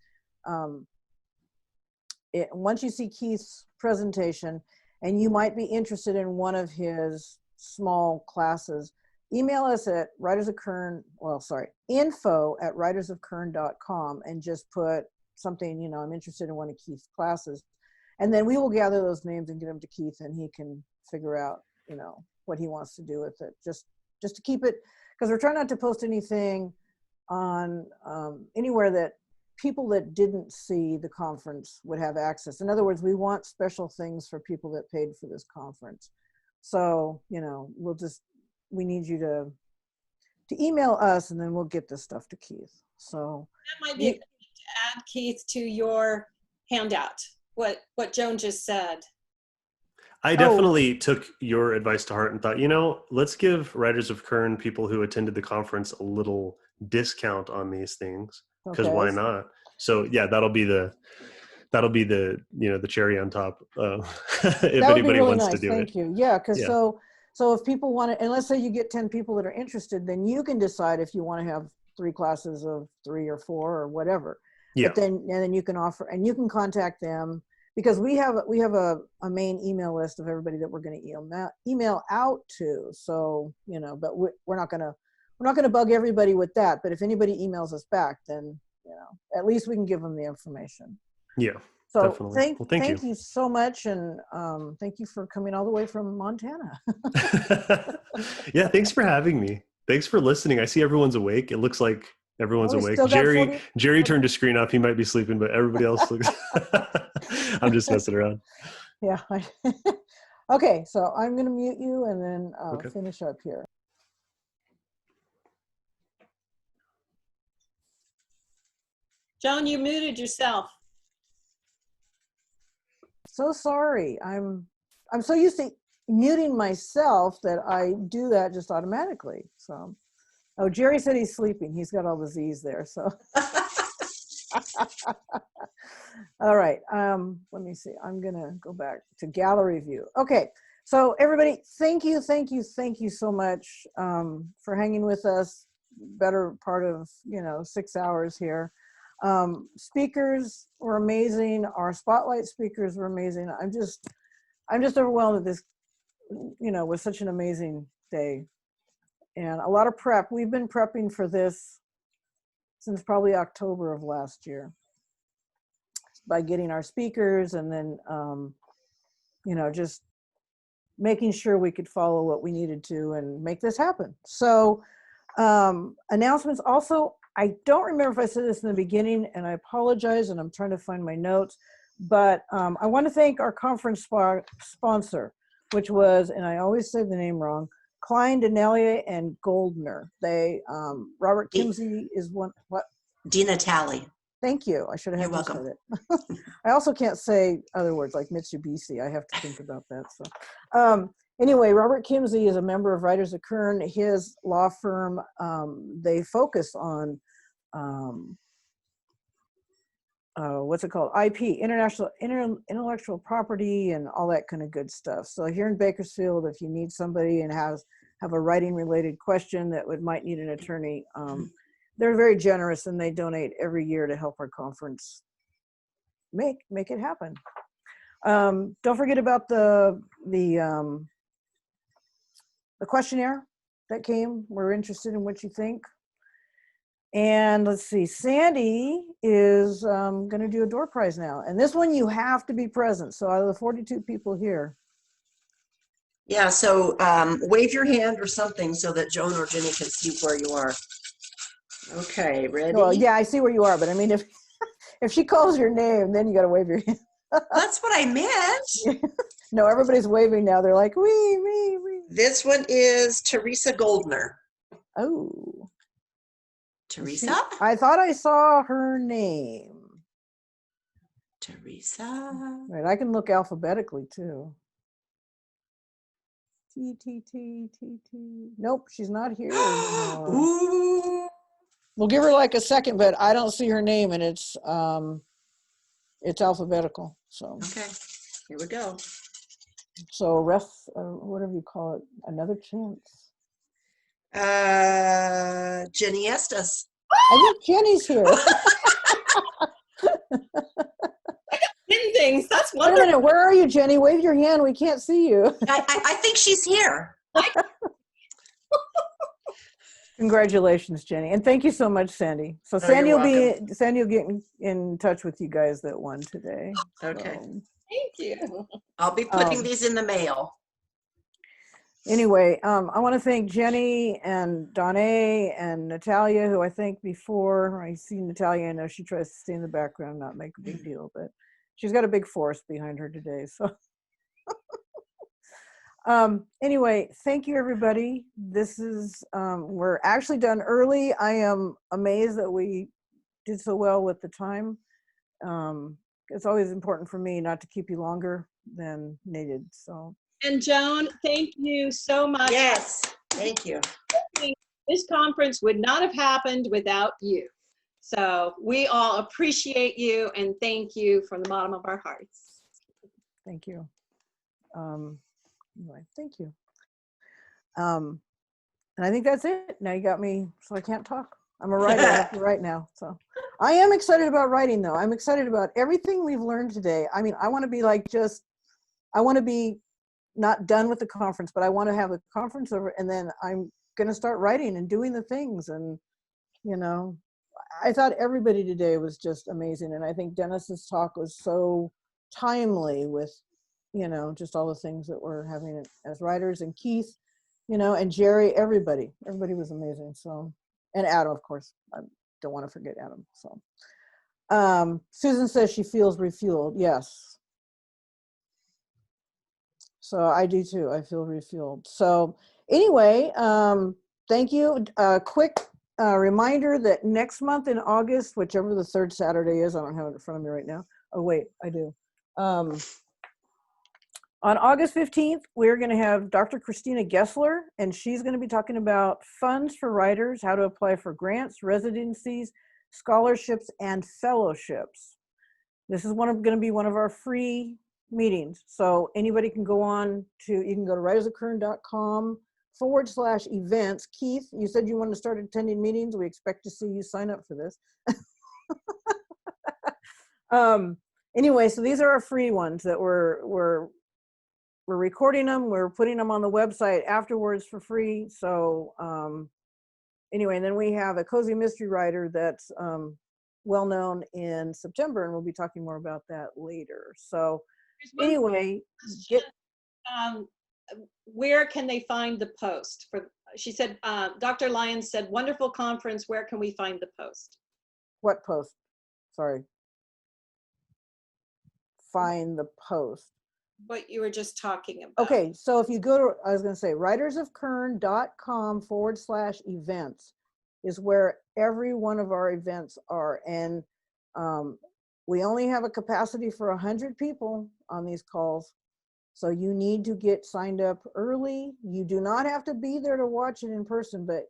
once you see Keith's presentation and you might be interested in one of his small classes, email us at info@writersofkern.com and just put something, I'm interested in one of Keith's classes. And then we will gather those names and get them to Keith, and he can figure out, what he wants to do with it. Just to keep it, because we're trying not to post anything on anywhere that people that didn't see the conference would have access. In other words, we want special things for people that paid for this conference. So, we need you to email us, and then we'll get this stuff to Keith. So that might be a good thing to add, Keith, to your handout, what Joan just said. I Oh, definitely took your advice to heart and thought, let's give Writers of Kern, people who attended the conference, a little discount on these things, because okay. why not? So yeah, the cherry on top, if That would be anybody really wants to nice. do it. Thank you. Yeah, because Yeah, so if people want to, and let's say you get 10 people that are interested, then you can decide if you want to have 3 classes of 3 or 4 or whatever. yeah, But then you can offer, and you can contact them, because we have a main email list of everybody that we're going to email out to. So, but we're not going to bug everybody with that. But if anybody emails us back, then, at least we can give them the information. yeah, So definitely. thank Well, thank you. thank you so much, and thank you for coming all the way from Montana. Yeah, thanks for having me. Thanks for listening. I see everyone's awake. It looks like everyone's Oh, we awake. still got Jerry 40. Jerry turned his screen off. He might be sleeping, but everybody else looks. I'm just messing around. Yeah. Okay, so I'm going to mute you and then Okay. finish up here. Joan, you muted yourself. So sorry. I'm so used to muting myself that I do that just automatically. So, oh, Jerry said he's sleeping. He's got all the Z's there. So, all right. Let me see. I'm gonna go back to gallery view. Okay. So everybody, thank you so much for hanging with us. Better part of 6 hours here. Speakers were amazing. Our spotlight speakers were amazing. I'm just overwhelmed at this. Was such an amazing day, and a lot of prep. We've been prepping for this since probably October of last year, by getting our speakers, and then just making sure we could follow what we needed to and make this happen. So announcements also, I don't remember if I said this in the beginning, and I apologize, and I'm trying to find my notes, but I want to thank our conference sponsor, which was, and I always say the name wrong, Klein, Denelia, and Goldner. They, Robert Kimsey is one, what? Dina Talley. Thank you. I should have You're had you welcome. said it. I also can't say other words like Mitsubishi. I have to think about that. So anyway, Robert Kimsey is a member of Writers of Kern. His law firm, they focus on what's it called? IP, intellectual property, and all that kind of good stuff. So here in Bakersfield, if you need somebody and have a writing related question that might need an attorney, they're very generous, and they donate every year to help our conference make it happen. Don't forget about the questionnaire that came. We're interested in what you think. And let's see, Sandy is going to do a door prize now. And this one you have to be present. So out of the 42 people here. Yeah, so wave your hand or something so that Joan or Jenny can see where you are. Okay, ready? Well, yeah, I see where you are, but I mean, if she calls your name, then you got to wave your hand. That's what I meant. No, everybody's waving now. They're like, wee. This one is Teresa Goldner. Oh. Teresa? I thought I saw her name. Teresa. Right, I can look alphabetically too. T. Nope, she's not here anymore. Ooh. We'll give her like a second, but I don't see her name, and it's alphabetical. So Okay, here we go. So whatever you call it, another chance. Jenny Estes. I think Jenny's here. Hidden things. That's Wait a wonderful. minute, where are you, Jenny? Wave your hand. We can't see you. I think she's here. Congratulations, Jenny, and thank you so much, Sandy. So Sandy you're will get in touch with you guys that won today. Okay. So, Thank you. I'll be putting these in the mail. Anyway, I want to thank Jenny and Donna and Natalia, who I think before I see Natalia, I know she tries to stay in the background, not make a big deal, but she's got a big force behind her today. So anyway, thank you, everybody. This is, we're actually done early. I am amazed that we did so well with the time. It's always important for me not to keep you longer than needed. So And Joan, thank you so much. Yes, thank you. This conference would not have happened without you. So we all appreciate you and thank you from the bottom of our hearts. thank you. Anyway, thank you. And I think that's it. Now you got me, so I can't talk. I'm a writer. I have to write now. So I am excited about writing, though. I'm excited about everything we've learned today. I mean, I want to be like I want to be not done with the conference, but I want to have the conference over, and then I'm going to start writing and doing the things. And, you know, I thought everybody today was just amazing. And I think Dennis's talk was so timely with, you know, just all the things that we're having as writers, and Keith, you know, and Jerry, everybody was amazing. So, and Adam, of course, I don't want to forget Adam. So, Susan says she feels refueled. Yes. So I do too. I feel refueled. So anyway, thank you. Quick reminder that next month in August, whichever the third Saturday is, I don't have it in front of me right now. Oh wait, I do. On August 15th, we're going to have Dr. Christina Gessler, and she's going to be talking about funds for writers, how to apply for grants, residencies, scholarships, and fellowships. This is going to be one of our free meetings. So anybody can go on to, you can go to writersofkern.com/events. Keith, you said you wanted to start attending meetings. We expect to see you sign up for this. Anyway, so these are our free ones that we're recording them. We're putting them on the website afterwards for free. So anyway, and then we have a cozy mystery writer that's well known in September, and we'll be talking more about that later. So anyway, where can they find the post? She said, Dr. Lyons said, wonderful conference. Where can we find the post? What post? Sorry. Find the post. What you were just talking about. Okay, so if you go to, I was going to say, writersofkern.com/events is where every one of our events are. And we only have a capacity for 100 people on these calls. So you need to get signed up early. You do not have to be there to watch it in person, but,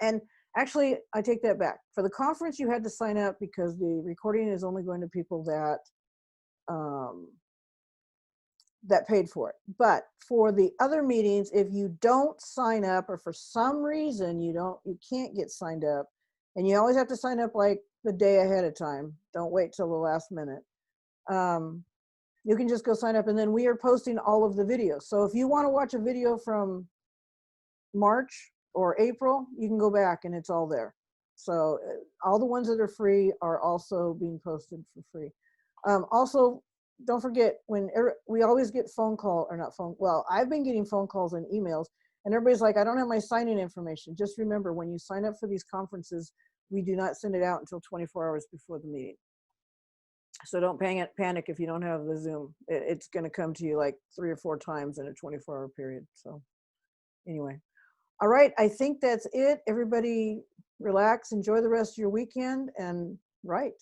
and actually I take that back. For the conference, you had to sign up because the recording is only going to people that, that paid for it. But for the other meetings, if you don't sign up, or for some reason you can't get signed up, and you always have to sign up like the day ahead of time. Don't wait till the last minute. You can just go sign up, and then we are posting all of the videos. So if you want to watch a video from March or April, you can go back and it's all there. So all the ones that are free are also being posted for free. Also, don't forget, we always get I've been getting phone calls and emails, and everybody's like, I don't have my sign-in information. Just remember, when you sign up for these conferences, we do not send it out until 24 hours before the meeting. So don't panic if you don't have the Zoom. It's going to come to you like 3 or 4 times in a 24-hour period. So anyway, all right, I think that's it. Everybody relax, enjoy the rest of your weekend, and write.